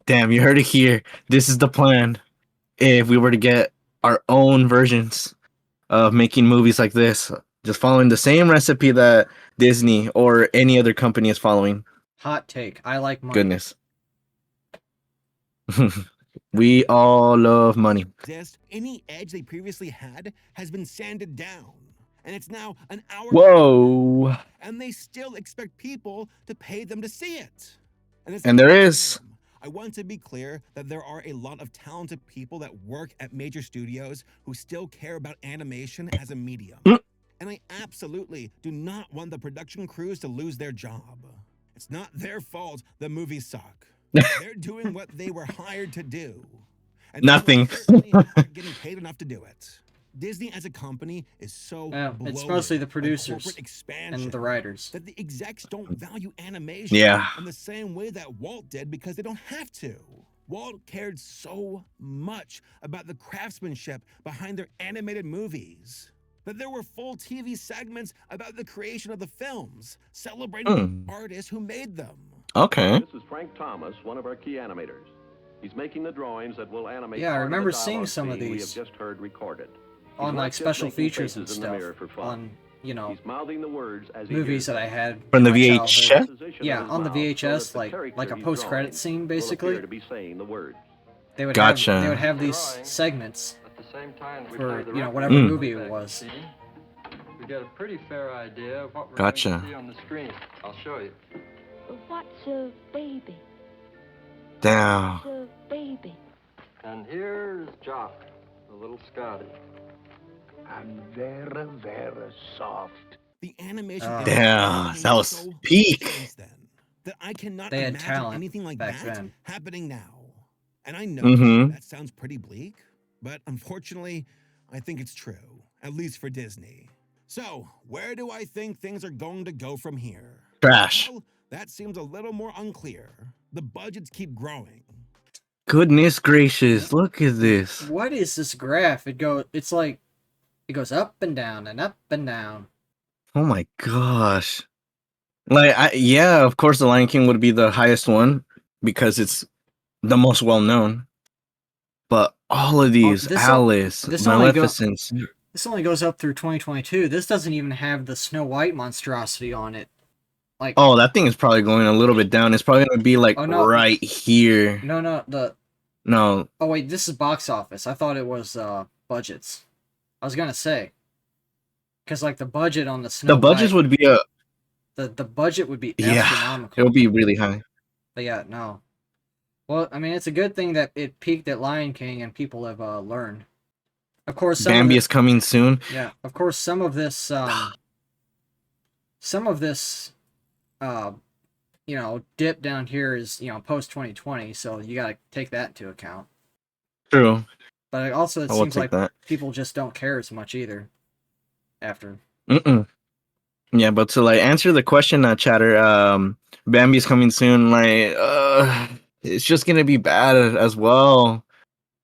A: Damn, you heard it here. This is the plan. If we were to get our own versions of making movies like this, just following the same recipe that Disney or any other company is following.
B: Hot take. I like money.
A: Goodness. We all love money.
C: Exist, any edge they previously had has been sanded down, and it's now an hour.
A: Whoa.
C: And they still expect people to pay them to see it. It's
A: And there is.
C: I want to be clear that there are a lot of talented people that work at major studios who still care about animation as a medium. And I absolutely do not want the production crews to lose their job. It's not their fault the movies suck. They're doing what they were hired to do. And
A: Nothing.
C: they certainly aren't getting paid enough to do it. Disney as a company is so
B: it's
C: bloated
B: mostly the
C: by
B: producers
C: corporate expansion
B: and the writers.
C: that the execs don't value animation
A: Yeah.
C: in the same way that Walt did because they don't have to. Walt cared so much about the craftsmanship behind their animated movies that there were full TV segments about the creation of the films, celebrating the artists who made them.
A: Okay.
K: This is Frank Thomas, one of our key animators. He's making the drawings that will animate
B: Yeah, I
K: part
B: remember
K: of the
B: seeing
K: dialogue
B: some of
K: scene we have
B: these
K: just heard recorded.
B: on
K: He's
B: like
K: not just
B: special
K: making
B: features and
K: faces in the
B: stuff
K: mirror for fun.
B: on, you know,
K: He's mouthing the words as he
B: movies
K: hears
B: that
K: them.
B: I had
A: From the
B: in my
A: VHS?
B: childhood.
K: Position of
B: Yeah,
K: his
B: on the
K: mouth so that
B: VHS,
K: the
B: like
K: character
B: a
K: he's
B: post-credit
K: drawing
B: scene,
K: will
B: basically.
K: appear to be saying the words.
B: They would
A: Gotcha.
B: have these segments
L: At the same time, we
B: for,
L: play the
B: you know,
L: record
B: whatever
A: Mm.
B: movie it
L: effect
B: was.
L: scene. We get a pretty fair idea of what we're
A: Gotcha.
L: going to see on the screen. I'll show you.
F: What's a baby?
A: Damn.
F: What's a baby?
L: And here's Jock, the little Scotty.
E: And very, very soft.
C: The animation
A: Damn, that was
C: so
A: peak.
C: since then that I cannot
B: They had
C: imagine
B: talent
C: anything like
B: back
C: that
B: then.
C: happening now. And I know
A: Mhm.
C: that sounds pretty bleak, but unfortunately, I think it's true, at least for Disney. So, where do I think things are going to go from here?
A: Trash.
C: Well, that seems a little more unclear. The budgets keep growing.
A: Goodness gracious, look at this.
B: What is this graph? It's like, it goes up and down and up and down.
A: Oh my gosh. Like, yeah, of course, The Lion King would be the highest one because it's the most well known. But all of these, Alice,
B: this
A: Maleficent.
B: This only goes up through 2022. This doesn't even have the Snow White monstrosity on it. Like,
A: Oh, that thing is probably going a little bit down. It's probably gonna be like
B: Oh, no.
A: right here.
B: no,
A: No,
B: oh wait, this is box office. I thought it was budgets. I was gonna say, because like the budget on the Snow
A: the budgets
B: White,
A: would be a
B: the budget would be
A: yeah.
B: astronomical.
A: It would be really high.
B: But yeah, no. Well, I mean, it's a good thing that it peaked at Lion King and people have learned. Of course,
A: Bambi is coming soon.
B: Yeah, of course, some of this, you know, dip down here is, you know, post 2020, so you gotta take that into account.
A: True.
B: But also, it
A: I will
B: seems
A: take
B: like
A: that.
B: people just don't care as much either. After.
A: Yeah, but to like answer the question, chatter, Bambi's coming soon. Like, it's just gonna be bad as well,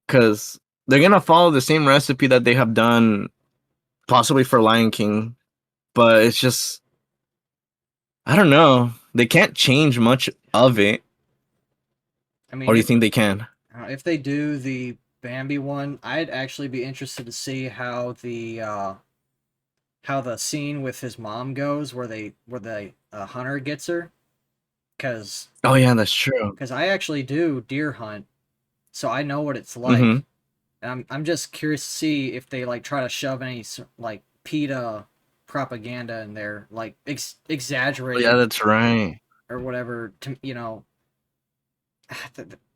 A: because they're gonna follow the same recipe that they have done, possibly for Lion King, but it's just, I don't know. They can't change much of it.
B: I mean,
A: Or do you think they can?
B: if they do the Bambi one, I'd actually be interested to see how the scene with his mom goes, where the hunter gets her, because
A: Oh yeah, that's true.
B: Because I actually do deer hunt, so I know what it's like. And I'm just curious to see if they like try to shove any like PETA propaganda in there, like exaggerate.
A: Yeah, that's right.
B: Or whatever. To, you know,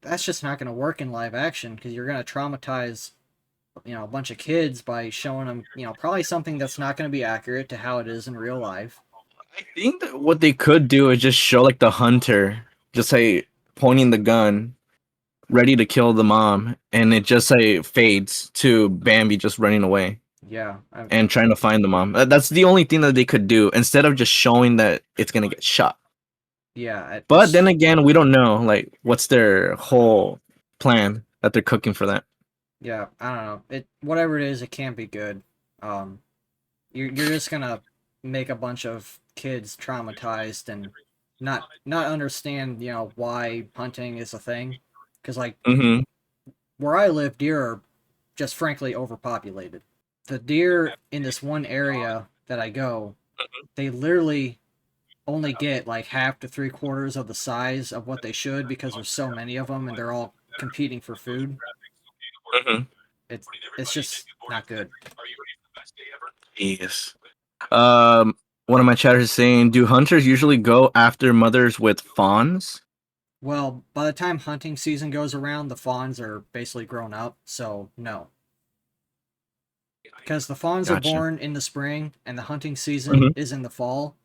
B: that's just not going to work in live action, because you're going to traumatize, you know, a bunch of kids by showing them, you know, probably something that's not going to be accurate to how it is in real life.
A: I think that what they could do is just show like the hunter, just say pointing the gun, ready to kill the mom, and it just say fades to Bambi just running away.
B: Yeah.
A: And trying to find the mom. That's the only thing that they could do instead of just showing that it's gonna get shot.
B: Yeah.
A: But then again, we don't know like what's their whole plan that they're cooking for that.
B: Yeah, I don't know. Whatever it is, it can't be good. You're just gonna make a bunch of kids traumatized and not understand, you know, why hunting is a thing. Because like where I live, deer are just frankly overpopulated. The deer in this one area that I go, they literally only get like half to 3/4 of the size of what they should, because there's so many of them and they're all competing for food. It's just not good.
A: Yes. One of my chatters is saying, do hunters usually go after mothers with fawns?
B: Well, by the time hunting season goes around, the fawns are basically grown up, so no. Because the fawns are born in the spring, and the hunting season is in the fall.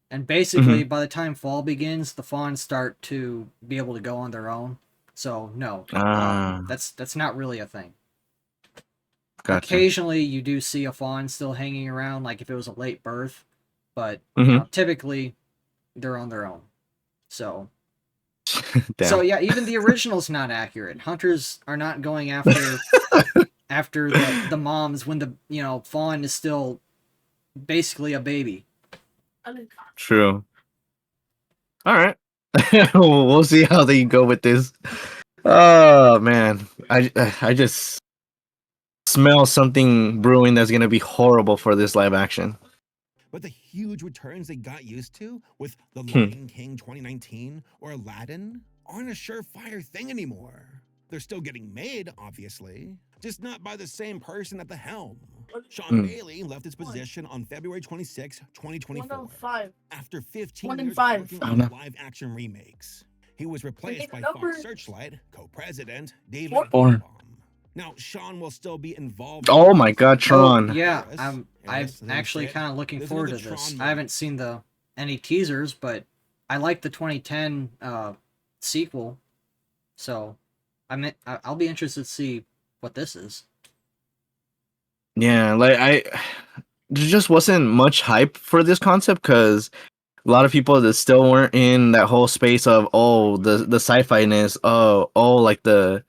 B: And basically, by the time fall begins, the fawns start to be able to go on their own. So, no. That's not really a thing.
A: Gotcha.
B: Occasionally, you do see a fawn still hanging around, like if it was a late birth, but
A: Mhm.
B: typically they're on their own. So
A: Damn.
B: yeah, even the original's not accurate. Hunters are not going after after the moms when the fawn is still basically a baby.
A: True. All right. We'll see how they go with this. Oh man, I just smell something brewing that's gonna be horrible for this live action.
C: But the huge returns they got used to with The Lion King 2019 or Aladdin aren't a surefire thing anymore. They're still getting made, obviously, just not by the same person at the helm. Sean Bailey left his position on February 26, 2024, after 15 years working on live-action remakes. He was replaced by Fox Searchlight co-president David Baum. Now, Sean will still be involved.
A: Oh my God, Tron!
B: Oh, yeah, I'm actually kind of looking forward to this. I haven't seen any teasers, but I like the 2010 sequel, so I'll be interested to see what this is.
A: Yeah, like there just wasn't much hype for this concept because a lot of people that still weren't in that whole space of the sci-fi-ness, like the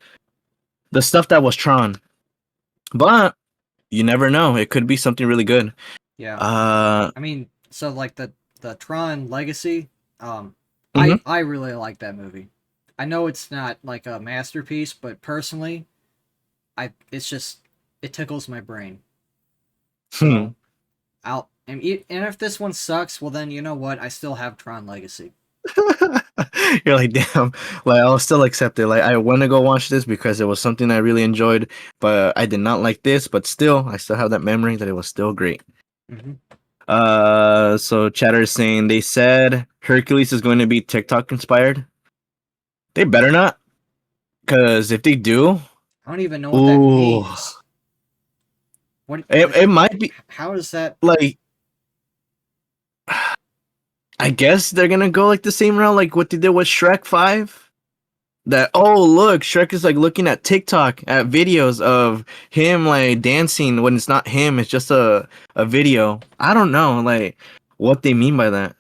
A: stuff that was Tron. But you never know; it could be something really good.
B: Yeah.
A: I
B: mean, so like the Tron Legacy, I really like that movie. I know it's not like a masterpiece, but personally, it tickles my brain. So and if this one sucks, well then you know what? I still have Tron Legacy.
A: You're like, damn, like I'll still accept it. Like I want to go watch this because it was something I really enjoyed, but I did not like this, but still I still have that memory that it was still great. So chatter is saying they said Hercules is going to be TikTok inspired. They better not, because if they do,
B: I don't even know what that means. What
A: it might be.
B: How is that
A: like? I guess they're gonna go like the same route like what they did with Shrek 5. That look, Shrek is like looking at TikTok at videos of him like dancing when it's not him, it's just a video. I don't know like what they mean by that.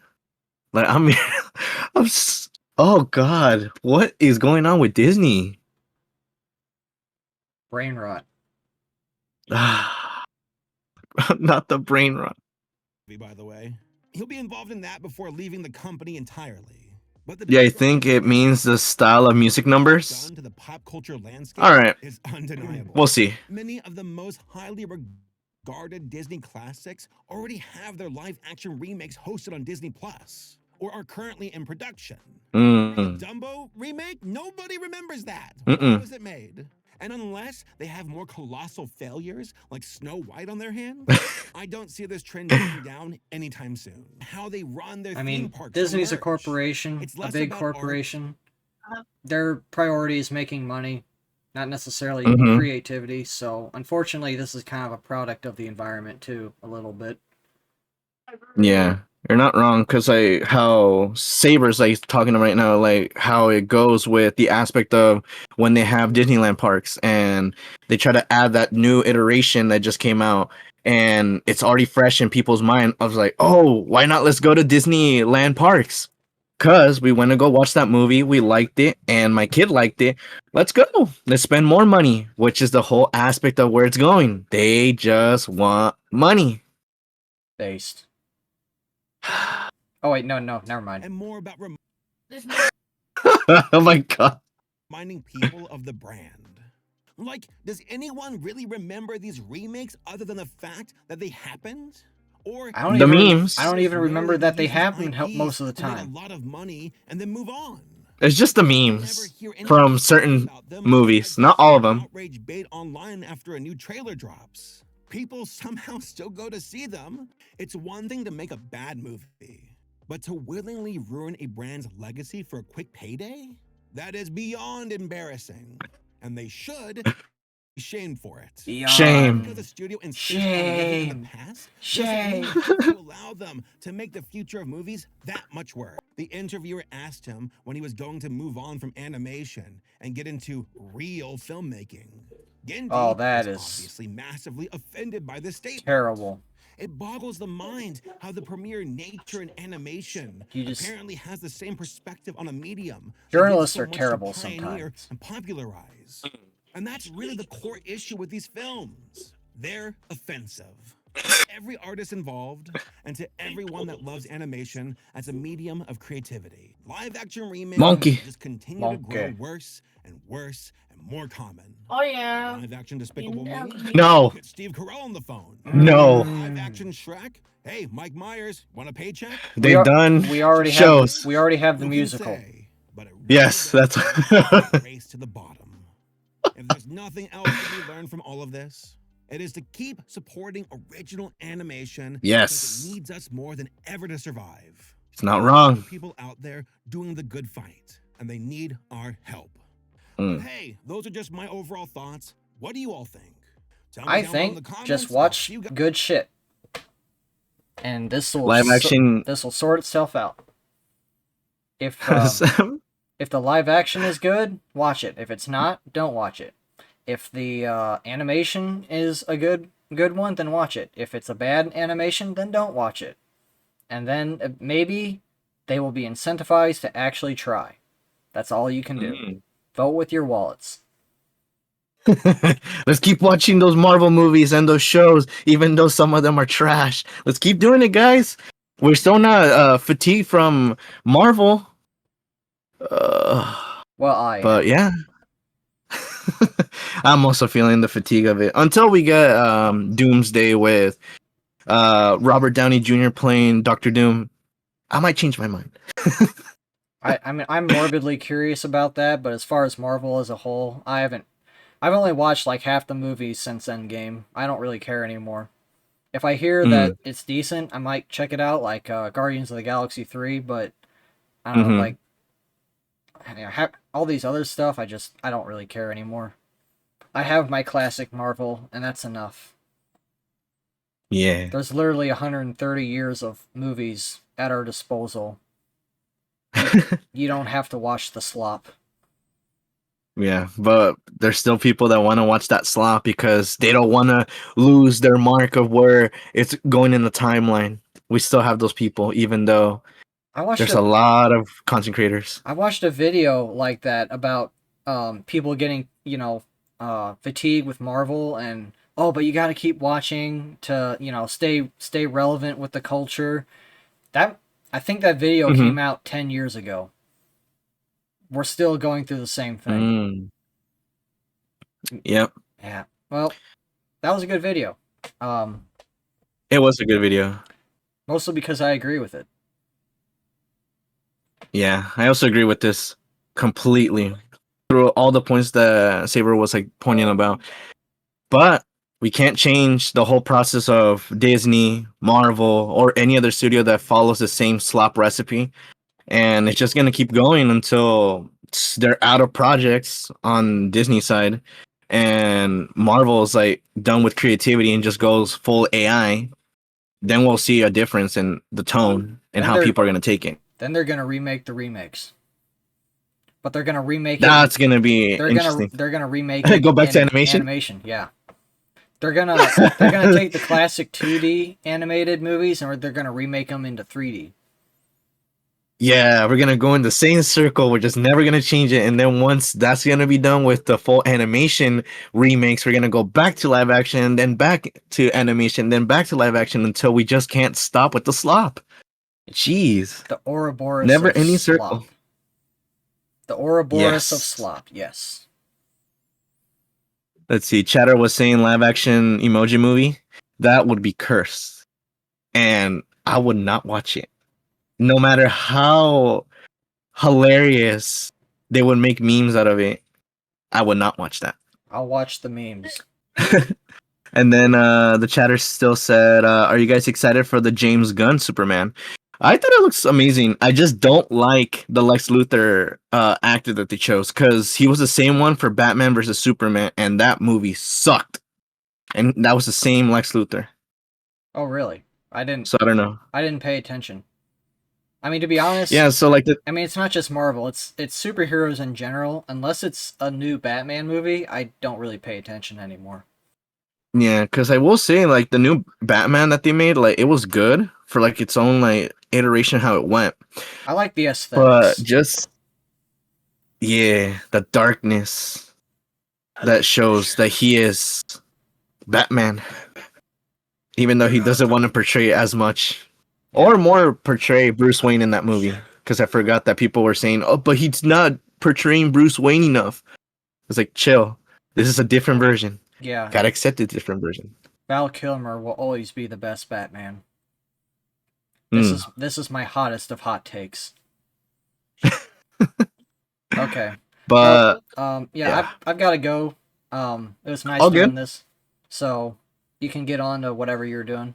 A: Like oh god, what is going on with Disney?
B: Brain rot.
A: Not the brain rot.
C: By the way, he'll be involved in that before leaving the company entirely.
A: Yeah, I think it means the style of music numbers.
C: To the pop culture landscape
A: all right,
C: is undeniable.
A: We'll see.
C: Many of the most highly regarded Disney classics already have their live-action remakes hosted on Disney Plus or are currently in production. The Dumbo remake, nobody remembers that. Why was it made? And unless they have more colossal failures like Snow White on their hands, I don't see this trend going down anytime soon. How they run their theme parks.
B: Disney's a corporation, a big corporation. Their priority is making money, not necessarily creativity. So unfortunately, this is kind of a product of the environment too, a little bit.
A: Yeah. You're not wrong, because like how Saber's like talking right now, like how it goes with the aspect of when they have Disneyland parks and they try to add that new iteration that just came out and it's already fresh in people's mind. I was like, oh, why not? Let's go to Disneyland parks, because we went to go watch that movie, we liked it, and my kid liked it. Let's go. Let's spend more money, which is the whole aspect of where it's going. They just want money.
B: Based. Oh wait, no, never mind.
C: And more about
A: oh my god.
C: Reminding people of the brand. Like, does anyone really remember these remakes other than the fact that they happened? Or
A: the memes.
B: I don't even remember that they happened most of the time.
C: A lot of money and then move on.
A: It's just the memes from certain movies, not all of them.
C: Outrage bait online after a new trailer drops. People somehow still go to see them. It's one thing to make a bad movie, but to willingly ruin a brand's legacy for a quick payday? That is beyond embarrassing, and they should be shamed for it.
A: Shame.
C: The studio
B: Shame.
C: in the past,
B: Shame.
C: to allow them to make the future of movies that much worse. The interviewer asked him when he was going to move on from animation and get into real filmmaking. Gendy
B: that
C: is
B: is
C: obviously massively offended by this statement.
B: terrible.
C: It boggles the mind how the premier nature and animation apparently has the same perspective on a medium.
B: Journalists are terrible sometimes.
C: And popularize. And that's really the core issue with these films. They're offensive. To every artist involved, and to everyone that loves animation as a medium of creativity. Live action remakes just continue to grow worse and worse and more common.
H: Oh yeah.
C: Live action Despicable Me?
A: No.
C: Get Steve Carell on the phone.
A: No.
C: Live action Shrek? Hey, Mike Myers, want a paycheck?
A: They've done
B: we already
A: shows.
B: We already have the musical.
A: Yes, that's
C: race to the bottom. If there's nothing else to be learned from all of this, it is to keep supporting original animation.
A: Yes.
C: Because it needs us more than ever to survive.
A: It's not wrong.
C: People out there doing the good fight, and they need our help.
A: Mm.
C: But hey, those are just my overall thoughts. What do you all think? Tell me
B: I
C: down below in the
B: think
C: comments.
B: just watch good shit, and this will
A: Live action.
B: This will sort itself out. If the live action is good, watch it. If it's not, don't watch it. If the animation is a good one, then watch it. If it's a bad animation, then don't watch it. And then maybe they will be incentivized to actually try. That's all you can do. Vote with your wallets.
A: Let's keep watching those Marvel movies and those shows, even though some of them are trash. Let's keep doing it, guys. We're still not fatigued from Marvel. But yeah. I'm also feeling the fatigue of it until we get Doomsday with Robert Downey Jr. playing Doctor Doom. I might change my mind.
B: I mean, I'm morbidly curious about that, but as far as Marvel as a whole, I've only watched like half the movies since Endgame. I don't really care anymore. If I hear that it's decent, I might check it out, like Guardians of the Galaxy 3, but I don't know, like all these other stuff, I don't really care anymore. I have my classic Marvel, and that's enough.
A: Yeah.
B: There's literally 130 years of movies at our disposal. You don't have to watch the slop.
A: Yeah, but there's still people that want to watch that slop because they don't want to lose their mark of where it's going in the timeline. We still have those people, even though there's a lot of content creators.
B: I watched a video like that about people getting, fatigued with Marvel and, but you got to keep watching to, stay relevant with the culture. I think that video came out 10 years ago. We're still going through the same thing.
A: Yep.
B: Yeah. Well, that was a good video.
A: It was a good video.
B: Mostly because I agree with it.
A: Yeah, I also agree with this completely. Through all the points that Saber was like pointing about. But we can't change the whole process of Disney, Marvel, or any other studio that follows the same slop recipe. And it's just going to keep going until they're out of projects on Disney side. And Marvel's like done with creativity and just goes full AI. Then we'll see a difference in the tone and how people are going to take it.
B: Then they're going to remake the remakes. But they're going to remake
A: That's going to be interesting.
B: They're going to remake it.
A: Go back to animation?
B: Animation, yeah. They're gonna take the classic 2D animated movies and they're gonna remake them into 3D.
A: Yeah, we're gonna go in the same circle. We're just never gonna change it. And then once that's gonna be done with the full animation remakes, we're gonna go back to live action, then back to animation, then back to live action until we just can't stop with the slop. Jeez.
B: The Ouroboros.
A: Never ending circle.
B: The Ouroboros of slop. Yes.
A: Let's see. Chatter was saying live action emoji movie. That would be cursed. And I would not watch it. No matter how hilarious they would make memes out of it, I would not watch that.
B: I'll watch the memes.
A: And then the chatter still said, are you guys excited for the James Gunn Superman? I thought it looks amazing. I just don't like the Lex Luthor actor that they chose because he was the same one for Batman versus Superman, and that movie sucked. And that was the same Lex Luthor.
B: Oh, really? I didn't.
A: So I don't know.
B: I didn't pay attention. I mean, to be honest,
A: Yeah, so like
B: I mean, it's not just Marvel. It's superheroes in general. Unless it's a new Batman movie, I don't really pay attention anymore.
A: yeah, because I will say like the new Batman that they made, like it was good for like its own like iteration how it went.
B: I like the
A: But
B: aesthetics.
A: just yeah, the darkness that shows that he is Batman, even though he doesn't want to portray it as much or more portray Bruce Wayne in that movie. Because I forgot that people were saying, "Oh, but he's not portraying Bruce Wayne enough." It's like, chill. This is a different version.
B: Yeah.
A: Gotta accept a different version.
B: Val Kilmer will always be the best Batman. This is my hottest of hot takes. Okay.
A: But
B: well, yeah, I've got to go. It was nice
A: all
B: doing
A: good.
B: this. So you can get on to whatever you're doing.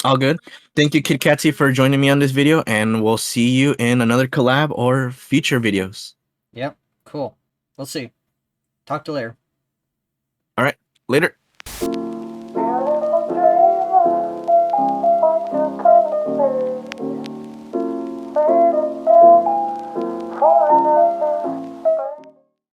A: All good. Thank you, Kid Katsy, for joining me on this video, and we'll see you in another collab or future videos.
B: Yep. Cool. We'll see. Talk to you later.
A: All right. Later.